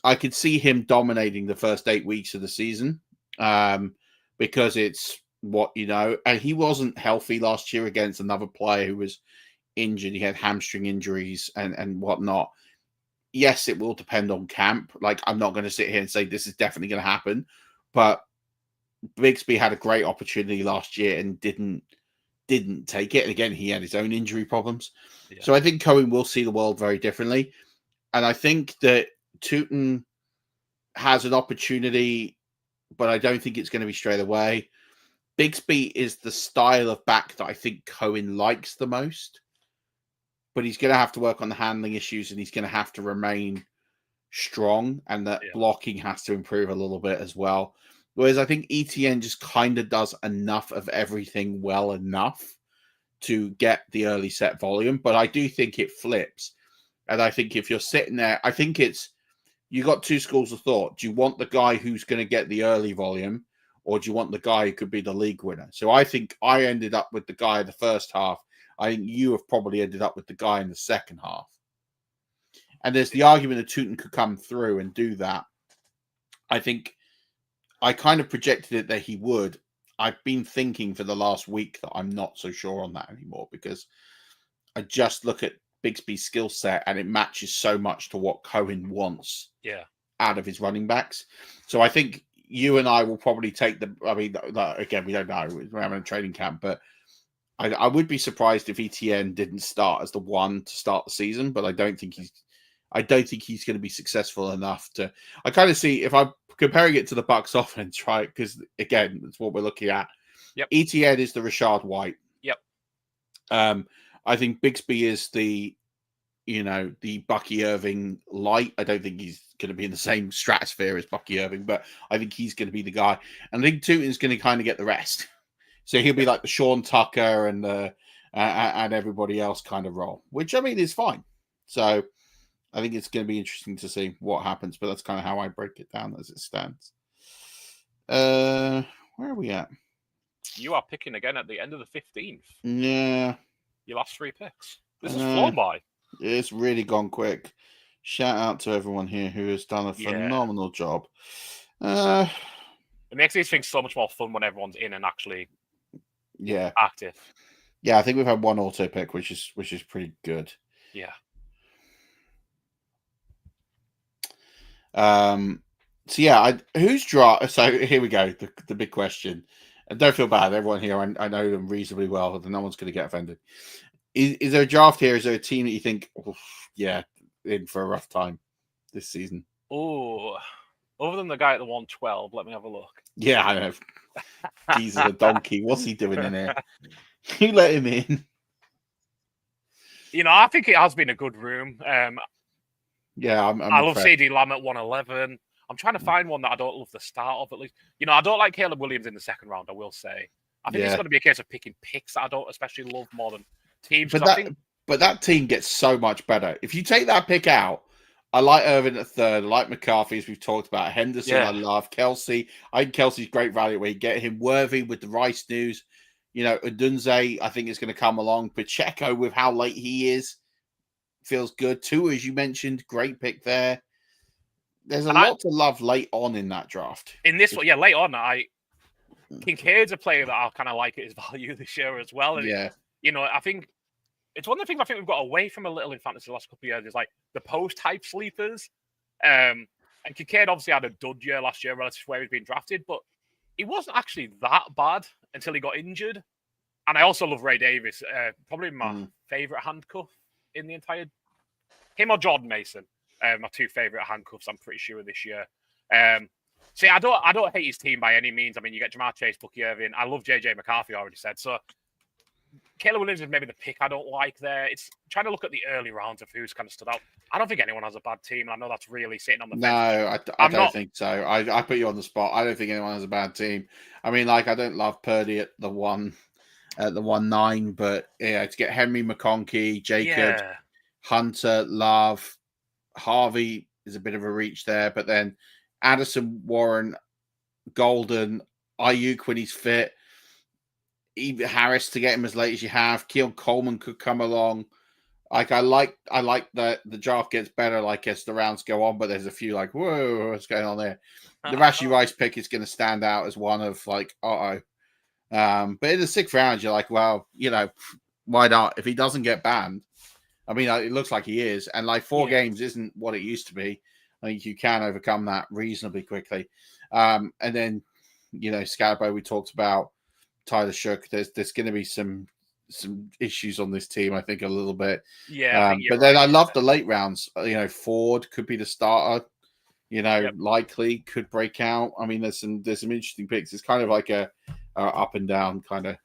I could see him dominating the first 8 weeks of the season because it's what you know. And he wasn't healthy last year against another player who was injured. He had hamstring injuries and whatnot. Yes, it will depend on camp. Like, I'm not going to sit here and say this is definitely going to happen, but Bigsby had a great opportunity last year and didn't take it. And again, he had his own injury problems. Yeah. So I think Cohen will see the world very differently. And I think that Tutin has an opportunity, but I don't think it's going to be straight away. Bigsby is the style of back that I think Cohen likes the most. But he's going to have to work on the handling issues, and he's going to have to remain strong, and that blocking has to improve a little bit as well. Whereas I think ETN just kind of does enough of everything well enough to get the early set volume. But I do think it flips. And I think if you're sitting there, I think you got 2 schools of thought. Do you want the guy who's going to get the early volume, or do you want the guy who could be the league winner? So I think I ended up with the guy in the first half. I think you have probably ended up with the guy in the second half. And there's the argument that Tootin could come through and do that. I think I kind of projected it that he would. I've been thinking for the last week that I'm not so sure on that anymore, because I just look at Bigsby's skill set and it matches so much to what Cohen wants out of his running backs. So I think you and I will probably take the, I mean, again, we don't know. We're having a training camp, but I would be surprised if ETN didn't start as the one to start the season, but I don't think he's going to be successful enough to. I kind of see, if I'm comparing it to the Bucs offense, right? Because again, that's what we're looking at. Yep. ETN is the Rashad White. Yep. I think Bigsby is the Bucky Irving light. I don't think he's going to be in the same stratosphere as Bucky Irving, but I think he's going to be the guy. And I think Tootin's going to kind of get the rest. So he'll be like the Sean Tucker and everybody else kind of role, which I mean is fine. So I think it's going to be interesting to see what happens, but that's kind of how I break it down as it stands. Where are we at? You are picking again at the end of the 15th. Yeah. Your last 3 picks. This has flown by. It's really gone quick. Shout out to everyone here who has done a phenomenal job. It makes these things so much more fun when everyone's in and actually active. Yeah, I think we've had one auto pick, which is pretty good. Yeah. So yeah, who's draft? So here we go. The big question, and don't feel bad, everyone here. I know them reasonably well, and no one's going to get offended. Is there a draft here? Is there a team that you think, in for a rough time this season? Oh, other than the guy at the 112, let me have a look. Yeah, I know. He's a donkey. What's he doing in here? You let him in. I think it has been a good room. Yeah, I love CD Lamb at 111. I'm trying to find one that I don't love the start of, at least. I don't like Caleb Williams in the second round, I will say. I think it's going to be a case of picking picks that I don't especially love more than teams. But that team gets so much better. If you take that pick out, I like Irvin at third. I like McCarthy, as we've talked about. Henderson, I love. Kelsey. I think Kelsey's great value where you get him. Worthy with the Rice news. Odunze, I think is going to come along. Pacheco, with how late he is, feels good too, as you mentioned. Great pick there. There's a lot to love late on in that draft. In this one, late on, Kincaid's a player that I'll kind of like at his value this year as well. And I think it's one of the things I think we've got away from a little in fantasy the last couple of years is like the post-type sleepers. And Kincaid obviously had a dud year last year relative to where he's been drafted, but he wasn't actually that bad until he got injured. And I also love Ray Davis, probably my favorite handcuff in the entire. Him or Jordan Mason, my two favorite handcuffs. I'm pretty sure this year. See, I don't hate his team by any means. I mean, you get Jamar Chase, Bucky Irving. I love JJ McCarthy. I already said so. Caleb Williams is maybe the pick I don't like there. It's trying to look at the early rounds of who's kind of stood out. I don't think anyone has a bad team. I know that's really sitting on the fence. No, I don't think so. I put you on the spot. I don't think anyone has a bad team. I mean, I don't love Purdy at the 1-9, but to get Henry, McConkey, Jacob, Hunter, Love, Harvey is a bit of a reach there, but then Addison, Warren, Golden, Ayuk when he's fit, even Harris to get him as late as you have. Keon Coleman could come along. I like that the draft gets better as the rounds go on, but there's a few whoa, what's going on there? The Rashee Rice pick is going to stand out as one of but in the 6th round, you're like, well, why not? If he doesn't get banned, I mean, it looks like he is, and 4 games isn't what it used to be. I think you can overcome that reasonably quickly. And then, Scalabo, we talked about Tyler Shook. There's going to be some issues on this team, I think, a little bit. Yeah. But then I love the late rounds. Ford could be the starter. Likely could break out. I mean, there's some interesting picks. It's kind of like a up and down kind of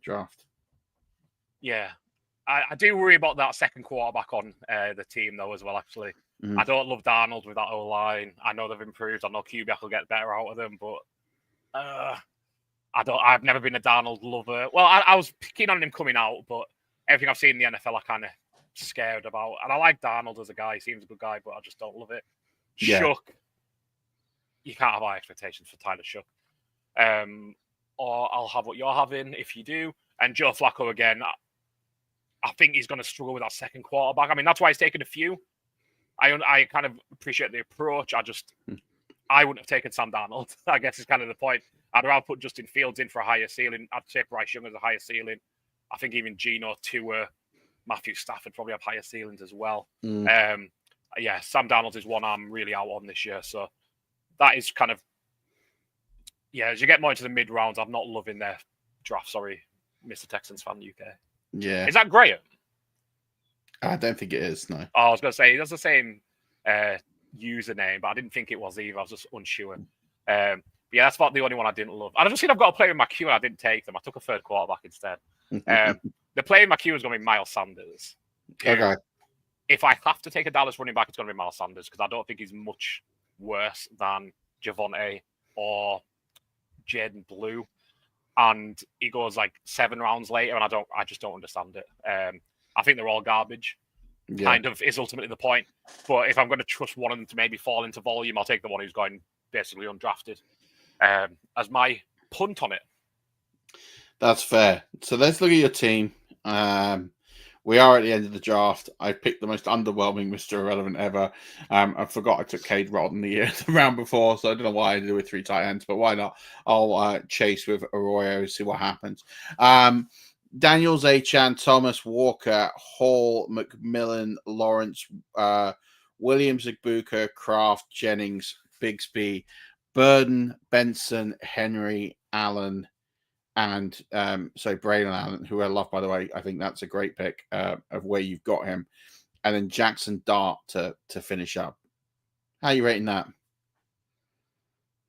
draft. Yeah. I do worry about that second quarterback on the team, though, as well, actually. I don't love Darnold with that O-line. I know they've improved. I know Kubiak will get better out of them, but I've never been a Darnold lover. Well, I was keen on him coming out, but everything I've seen in the NFL, I kind of scared about. And I like Darnold as a guy. He seems a good guy, but I just don't love it. Yeah. Shook. You can't have high expectations for Tyler Shook. Or I'll have what you're having if you do. And Joe Flacco again. I think he's going to struggle with that second quarterback. I mean, that's why he's taken a few. I kind of appreciate the approach. I wouldn't have taken Sam Darnold, I guess is kind of the point. I'd rather put Justin Fields in for a higher ceiling. I'd take Bryce Young as a higher ceiling. I think even Geno, Tua, Matthew Stafford probably have higher ceilings as well. Yeah, Sam Darnold is one I'm really out on this year. So that is kind of, yeah, as you get more into the mid rounds, I'm not loving their draft. Sorry, Mr. Texans fan UK. Yeah. Is that Graham? I don't think it is, no. Oh, I was going to say, he does the same username, but I didn't think it was either. I was just unsure. But yeah, that's about the only one I didn't love. And I've just seen I've got a player in my queue and I didn't take them. I took a third quarterback instead. The player in my queue is going to be Miles Sanders. Okay. If I have to take a Dallas running back, it's going to be Miles Sanders because I don't think he's much worse than Javonte or Jaden Blue. And he goes like 7 rounds later, and I just don't understand it. I think they're all garbage. Yeah. Kind of is ultimately the point. But if I'm going to trust one of them to maybe fall into volume, I'll take the one who's going basically undrafted as my punt on it. That's fair. So let's look at your team. We are at the end of the draft. I picked the most underwhelming Mr. Irrelevant ever. I forgot I took Cade Rotten the round before, so I don't know why I did it with 3 tight ends, but why not? I'll chase with Arroyo, see what happens. Daniels, Achan, Thomas, Walker, Hall, McMillan, Lawrence, Williams, Igbuka, Kraft, Jennings, Bigsby, Byrne, Benson, Henry, Allen, and so Braylon Allen, who I love, by the way. I think that's a great pick of where you've got him. And then Jackson Dart to finish up. How are you rating that?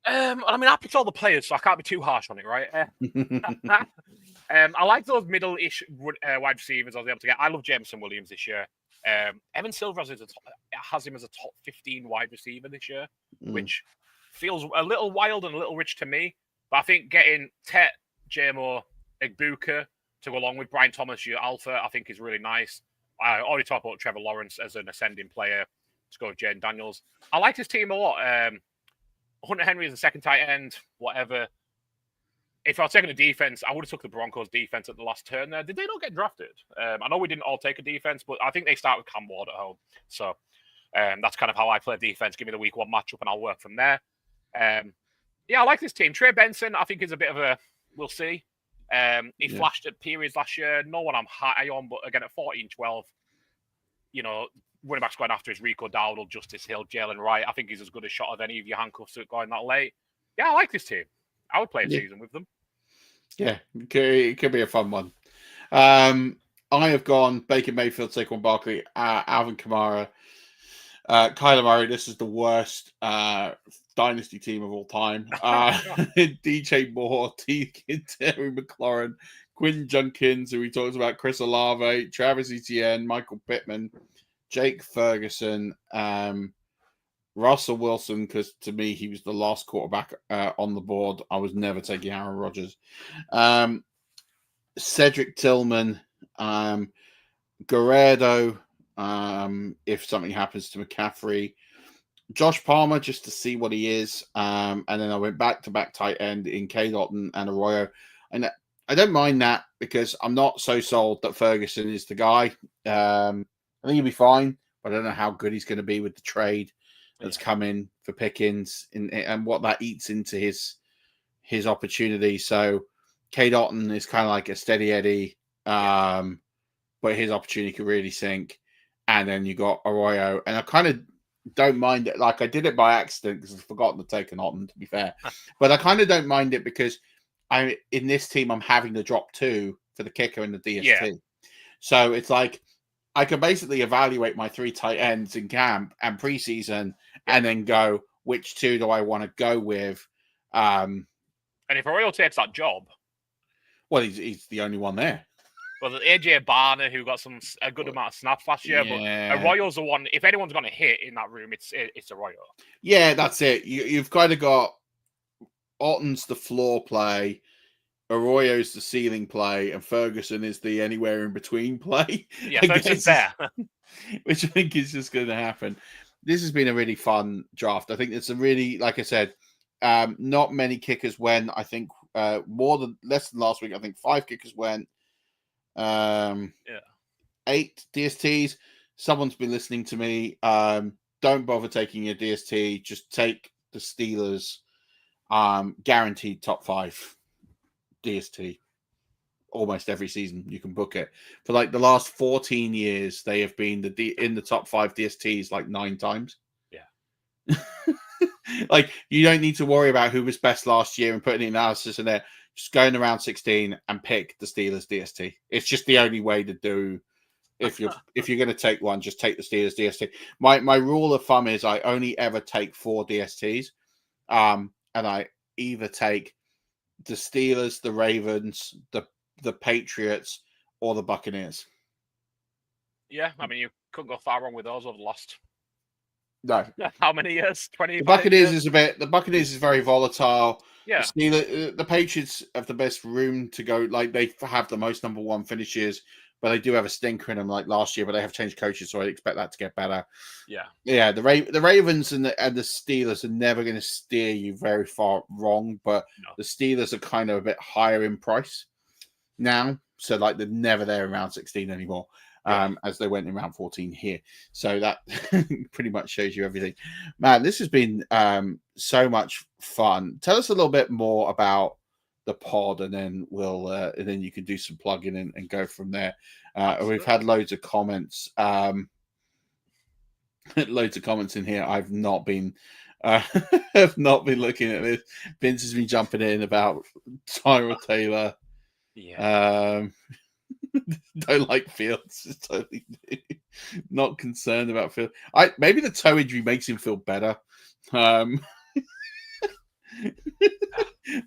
I mean, I picked all the players, so I can't be too harsh on it, right? I like those middle-ish wide receivers I was able to get. I love Jameson Williams this year. Evan Silver has him as a top 15 wide receiver this year, which feels a little wild and a little rich to me. But I think getting Tet, JMO, Igbuka to go along with Brian Thomas, your alpha, I think is really nice. I already talked about Trevor Lawrence as an ascending player to go with Jaden Daniels. I like his team a lot. Hunter Henry is the second tight end, whatever. If I was taking a defense, I would have took the Broncos defense at the last turn there. Did they not get drafted? I know we didn't all take a defense, but I think they start with Cam Ward at home. So that's kind of how I play defense. Give me the week 1 matchup and I'll work from there. Yeah, I like this team. Trey Benson, I think, is a bit of a, we'll see. He flashed at periods last year. No one I'm high on, but again, at 14-12, you know, running backs going after is Rico Dowdle, Justice Hill, Jalen Wright. I think he's as good a shot of any of your handcuffs going that late. Yeah, I like this team. I would play a season with them. Yeah, it could be a fun one. I have gone Baker Mayfield, Saquon Barkley, Alvin Kamara, Kyler Murray. This is the worst dynasty team of all time. DJ Moore, Terry McLaurin, Quinn Junkins, who we talked about, Chris Olave, Travis Etienne, Michael Pittman, Jake Ferguson, Russell Wilson, because to me, he was the last quarterback on the board. I was never taking Aaron Rodgers. Cedric Tillman, Guerrero, if something happens to McCaffrey, Josh Palmer, just to see what he is. And then I went back-to-back tight end in Cade Otton and Arroyo. And I don't mind that because I'm not so sold that Ferguson is the guy. I think he'll be fine, but I don't know how good he's going to be with the trade that's come in for Pickens and what that eats into his opportunity. So Cade Otton is kind of like a steady Eddie, but his opportunity could really sink. And then you got Arroyo, and I kind of don't mind it. Like I did it by accident because I've forgotten to take an Otton, to be fair. But I kind of don't mind it because in this team I'm having to drop 2 for the kicker and the DST. Yeah. So it's like I can basically evaluate my 3 tight ends in camp and preseason, and then go, which 2 do I want to go with? And if Arroyo takes that job, well, he's the only one there. Well, AJ Byrne, who got a good amount of snaps last year, but Arroyo's the one. If anyone's going to hit in that room, it's Arroyo. Yeah, that's it. You've kind of got Otton's the floor play, Arroyo's the ceiling play, and Ferguson is the anywhere in between play. Yeah, Ferguson's there. Which I think is just going to happen. This has been a really fun draft. I think it's a really, like I said, not many kickers went. I think less than last week. I think 5 kickers went. 8 DSTs. Someone's been listening to me. Don't bother taking your DST. Just take the Steelers guaranteed top 5 DST. Almost every season you can book it. For like the last 14 years, they have been in the top 5 DSTs like 9 times. Yeah. Like, you don't need to worry about who was best last year and putting the analysis in there. Just go in around 16 and pick the Steelers DST. It's just the only way to do. If you're going to take one, just take the Steelers DST. My rule of thumb is I only ever take 4 DSTs, and I either take the Steelers, the Ravens, the Patriots, or the Buccaneers. Yeah, I mean, you couldn't go far wrong with those over the last. No. How many years? 20. The Buccaneers is the Buccaneers is very volatile. Yeah. The Patriots have the best room to go. Like, they have the most number 1 finishes, but they do have a stinker in them like last year, but they have changed coaches, so I expect that to get better. Yeah. Yeah, the Ravens and the Steelers are never going to steer you very far wrong, but the Steelers are kind of a bit higher in price now. So, like, they're never there around 16 anymore. As they went in round 14 here. So that pretty much shows you everything. Man, this has been so much fun. Tell us a little bit more about the pod, and then we'll and then you can do some plugging and go from there. We've had loads of comments. Loads of comments in here. I've not been have not been looking at this. Vince has been jumping in about Tyrell Taylor. Yeah. Don't like Fields. It's totally not concerned about Fields. Maybe the toe injury makes him feel better.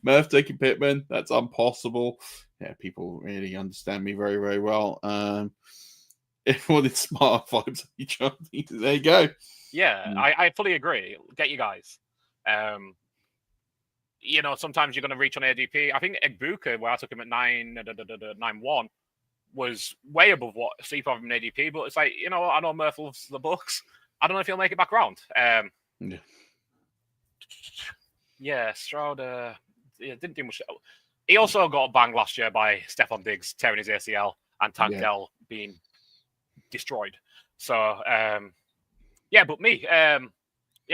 Murph taking Pittman, that's impossible. Yeah, people really understand me very, very well. Everyone is smart vibes on each other. There you go. Yeah, I fully agree. Get you guys. You know, sometimes you're going to reach on ADP. I think Egbuka, where I took him at 9.1, was way above what Sleep of him in ADP. But it's like, you know, I know Murph loves the Bucks. I don't know if he'll make it back round. Yeah, Stroud didn't do much. He also got banged last year by Stephon Diggs tearing his ACL and Tank Dell being destroyed. So, but me.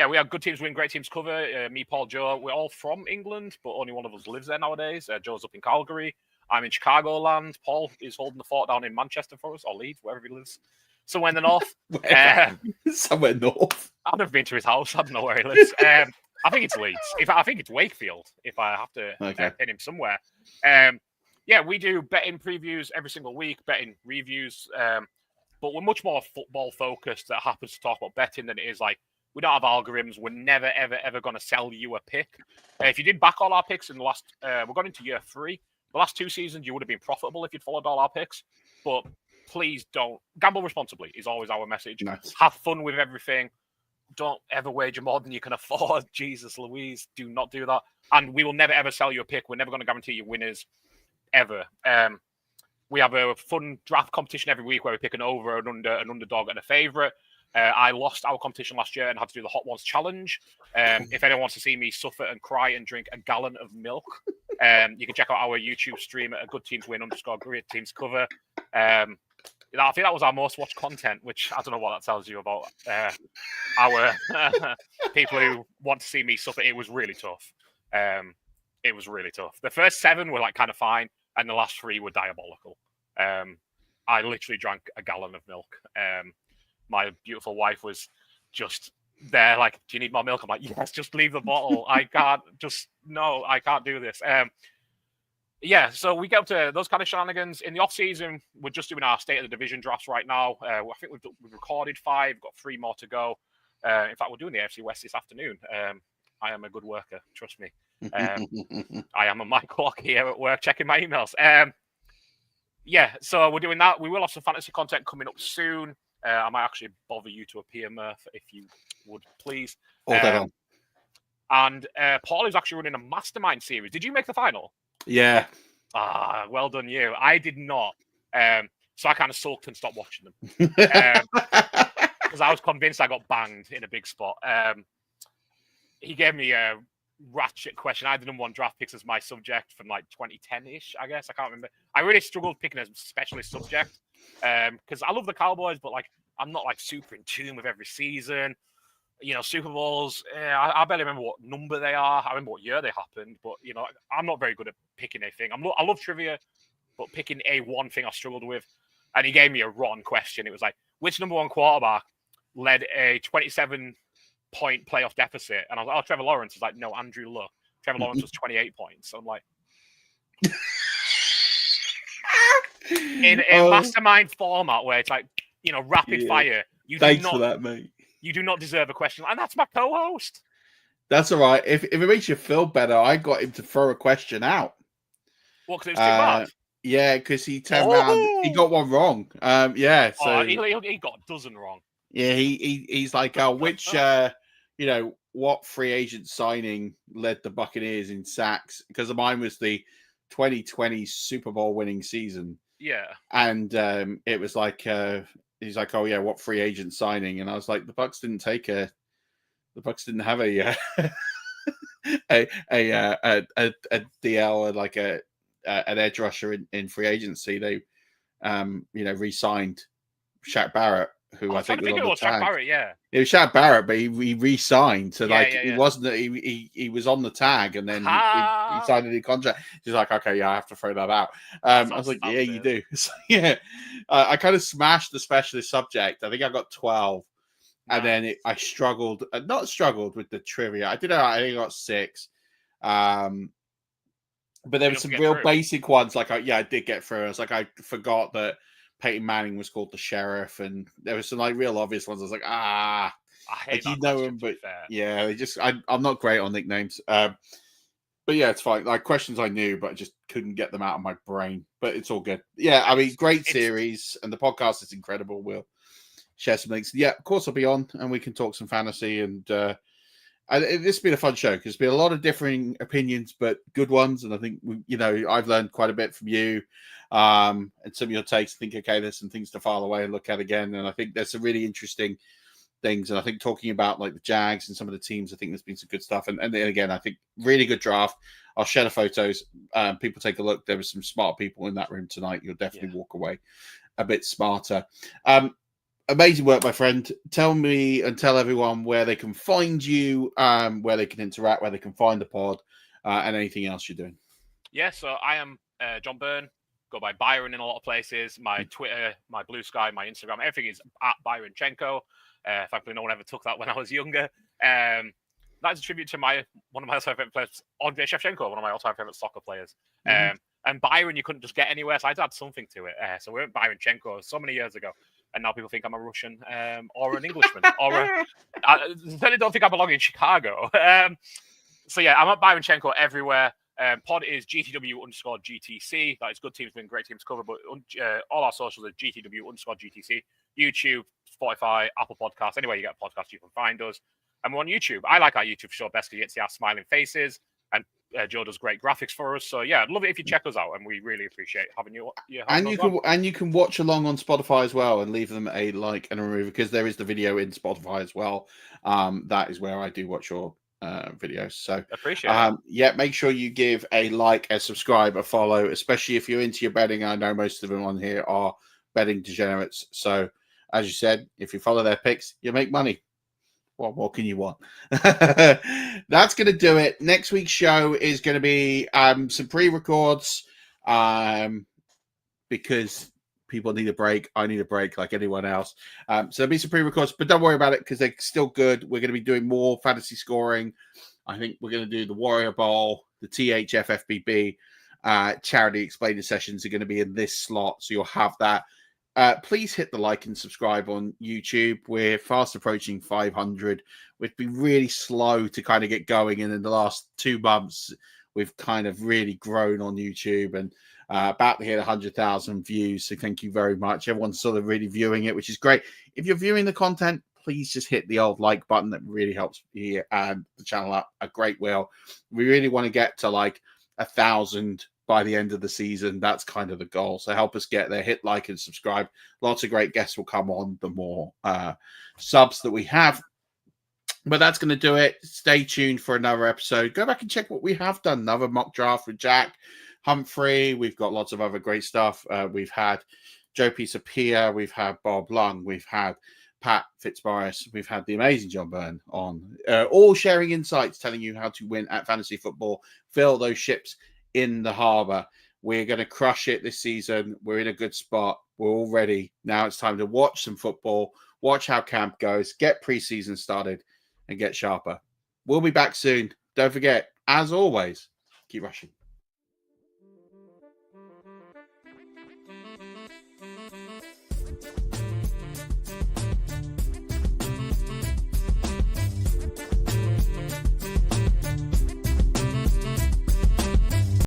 We have good teams win, great teams cover. Me, Paul, Joe, we're all from England, but only one of us lives there nowadays. Joe's up in Calgary. I'm in Chicagoland. Paul is holding the fort down in Manchester for us, or Leeds, wherever he lives. Somewhere in the north. Somewhere north. I've never been to his house. I don't know where he lives. I think it's Leeds. I think it's Wakefield, if I have to pin him somewhere. We do betting previews every single week, betting reviews. But we're much more football focused that happens to talk about betting than it is like, we don't have algorithms. We're never, ever, ever going to sell you a pick. If you did back all our picks in the last, we're going into year 3. The last 2 seasons, you would have been profitable if you'd followed all our picks. But please don't. Gamble responsibly is always our message. Nice. Have fun with everything. Don't ever wager more than you can afford. Jesus Louise, do not do that. And we will never, ever sell you a pick. We're never going to guarantee you winners, ever. We have a fun draft competition every week where we pick an over, an under, an underdog, and a favourite. I lost our competition last year and had to do the Hot Ones challenge. If anyone wants to see me suffer and cry and drink a gallon of milk, you can check out our YouTube stream at Good Teams Win _ Great Teams Cover. I think that was our most watched content, which I don't know what that tells you about our people who want to see me suffer. It was really tough. It was really tough. The first 7 were like kind of fine, and the last 3 were diabolical. I literally drank a gallon of milk. My beautiful wife was just there like, do you need more milk? I'm like, yes, just leave the bottle. I can't do this. So we get up to those kind of shenanigans. In the off-season, we're just doing our State of the Division drafts right now. I think we've recorded 5, got 3 more to go. In fact, we're doing the AFC West this afternoon. I am a good worker, trust me. I am on my clock here at work checking my emails. So we're doing that. We will have some fantasy content coming up soon. I might actually bother you to appear, Murph, if you would please. And Paul is actually running a mastermind series. Did you make the final? Yeah. Well done, you. I did not. So I kind of sulked and stopped watching them. Because I was convinced I got banged in a big spot. He gave me ratchet question. I had the number 1 draft picks as my subject from like 2010-ish, I guess. I can't remember. I really struggled picking a specialist subject because I love the Cowboys, but like I'm not like super in tune with every season. You know, Super Bowls, I barely remember what number they are. I remember what year they happened, but, you know, I'm not very good at picking a thing. I love trivia, but picking one thing I struggled with. And he gave me a rotten question. It was like, which number 1 quarterback led a 27-point playoff deficit? And I was like, Trevor Lawrence. He's like, no, Andrew Luck. Trevor Lawrence was 28 points. So I'm like, in a mastermind format where it's like, you know, rapid fire. Thanks for that, mate. You do not deserve a question. And that's my co-host. That's all right. If it makes you feel better, I got him to throw a question out. What, because it was too bad? Yeah, because he turned around. He got one wrong. Yeah. So he got a dozen wrong. Yeah, he's like, which what free agent signing led the Buccaneers in sacks? Because mine was the 2020 Super Bowl winning season. Yeah. And it was like he's like, oh yeah, what free agent signing? And I was like, the Bucs didn't have a DL or like an edge rusher in free agency. They re-signed Shaq Barrett, who I think was on the tag. Shaq Barrett, yeah. It was Shaq Barrett, but he re-signed. So he wasn't he was on the tag and then he signed a new contract. He's like, okay, yeah, I have to throw that out. I was like, yeah, you do. So, yeah, I kind of smashed the specialist subject. I think I got 12. And then I struggled, not struggled with the trivia. I think I got 6. But there were some real basic ones. Like, I did get through. I was like, I forgot that Peyton Manning was called the Sheriff. And there were some like real obvious ones. I was like, I hate that, you know him, but yeah, I'm not great on nicknames. But yeah, it's fine. Like questions I knew, but I just couldn't get them out of my brain. But it's all good. Yeah, I mean, great series. And the podcast is incredible. We'll share some links. Yeah, of course I'll be on and we can talk some fantasy and this has been a fun show because there's been a lot of differing opinions, but good ones. And I think, I've learned quite a bit from you and some of your takes. I think, okay, there's some things to file away and look at again. And I think there's some really interesting things. And I think talking about like the Jags and some of the teams, I think there's been some good stuff. And then again, I think really good draft. I'll share the photos. People take a look. There were some smart people in that room tonight. You'll definitely walk away a bit smarter. Amazing work, my friend. Tell me and tell everyone where they can find you, where they can interact, where they can find the pod, and anything else you're doing. Yeah, so I am John Byrne. Go by Byrne in a lot of places. My Twitter, my Blue Sky, my Instagram, everything is at Byronchenko. Thankfully, no one ever took that when I was younger. That's a tribute to one of my all-time favorite players, Andrei Shevchenko, one of my all-time favorite soccer players. And Byron, you couldn't just get anywhere, so I had to add something to it. So we went Byronchenko so many years ago. And now people think I'm a Russian or an Englishman. I certainly don't think I belong in Chicago. So yeah, I'm at Byronchenko everywhere. Pod is GTW_GTC. That is good teams win, great teams cover. But all our socials are GTW_GTC. YouTube, Spotify, Apple Podcasts. Anywhere you get a podcast, you can find us. And we're on YouTube. I like our YouTube show best because you get to see our smiling faces. And Joe does great graphics for us. So yeah, I'd love it if you check us out, and we really appreciate having you. And you can watch along on Spotify as well, and leave them a like and a review because there is the video in Spotify as well. That is where I do watch your videos. So appreciate it. Yeah, make sure you give a like, a subscribe, a follow, especially if you're into your betting. I know most of them on here are betting degenerates. So as you said, if you follow their picks, you make money. What more can you want? That's going to do it. Next week's show is going to be some pre-records because people need a break. I need a break like anyone else. So there'll be some pre-records, but don't worry about it because they're still good. We're going to be doing more fantasy scoring. I think we're going to do the Warrior Bowl, the THFFBB charity explainer sessions are going to be in this slot. So you'll have that. Please hit the like and subscribe on YouTube. We're fast approaching 500. We've been really slow to kind of get going. And in the last 2 months, we've kind of really grown on YouTube and about to hit 100,000 views. So thank you very much. Everyone's sort of really viewing it, which is great. If you're viewing the content, please just hit the old like button. That really helps me and the channel up a great will. We really want to get to like 1,000 by the end of the season. That's kind of the goal. So help us get there. Hit like and subscribe. Lots of great guests will come on the more subs that we have. But that's going to do it. Stay tuned for another episode. Go back and check what we have done. Another mock draft with Jack Humphrey. We've got lots of other great stuff. We've had Joe Pisapia. We've had Bob Lung. We've had Pat Fitzmaurice. We've had the amazing John Byrne on, all sharing insights, telling you how to win at fantasy football, fill those ships in the harbor. We're going to crush it this season. We're in a good spot. We're all ready. Now it's time to watch some football, watch how camp goes, get preseason started, and get sharper. We'll be back soon. Don't forget, as always, keep rushing.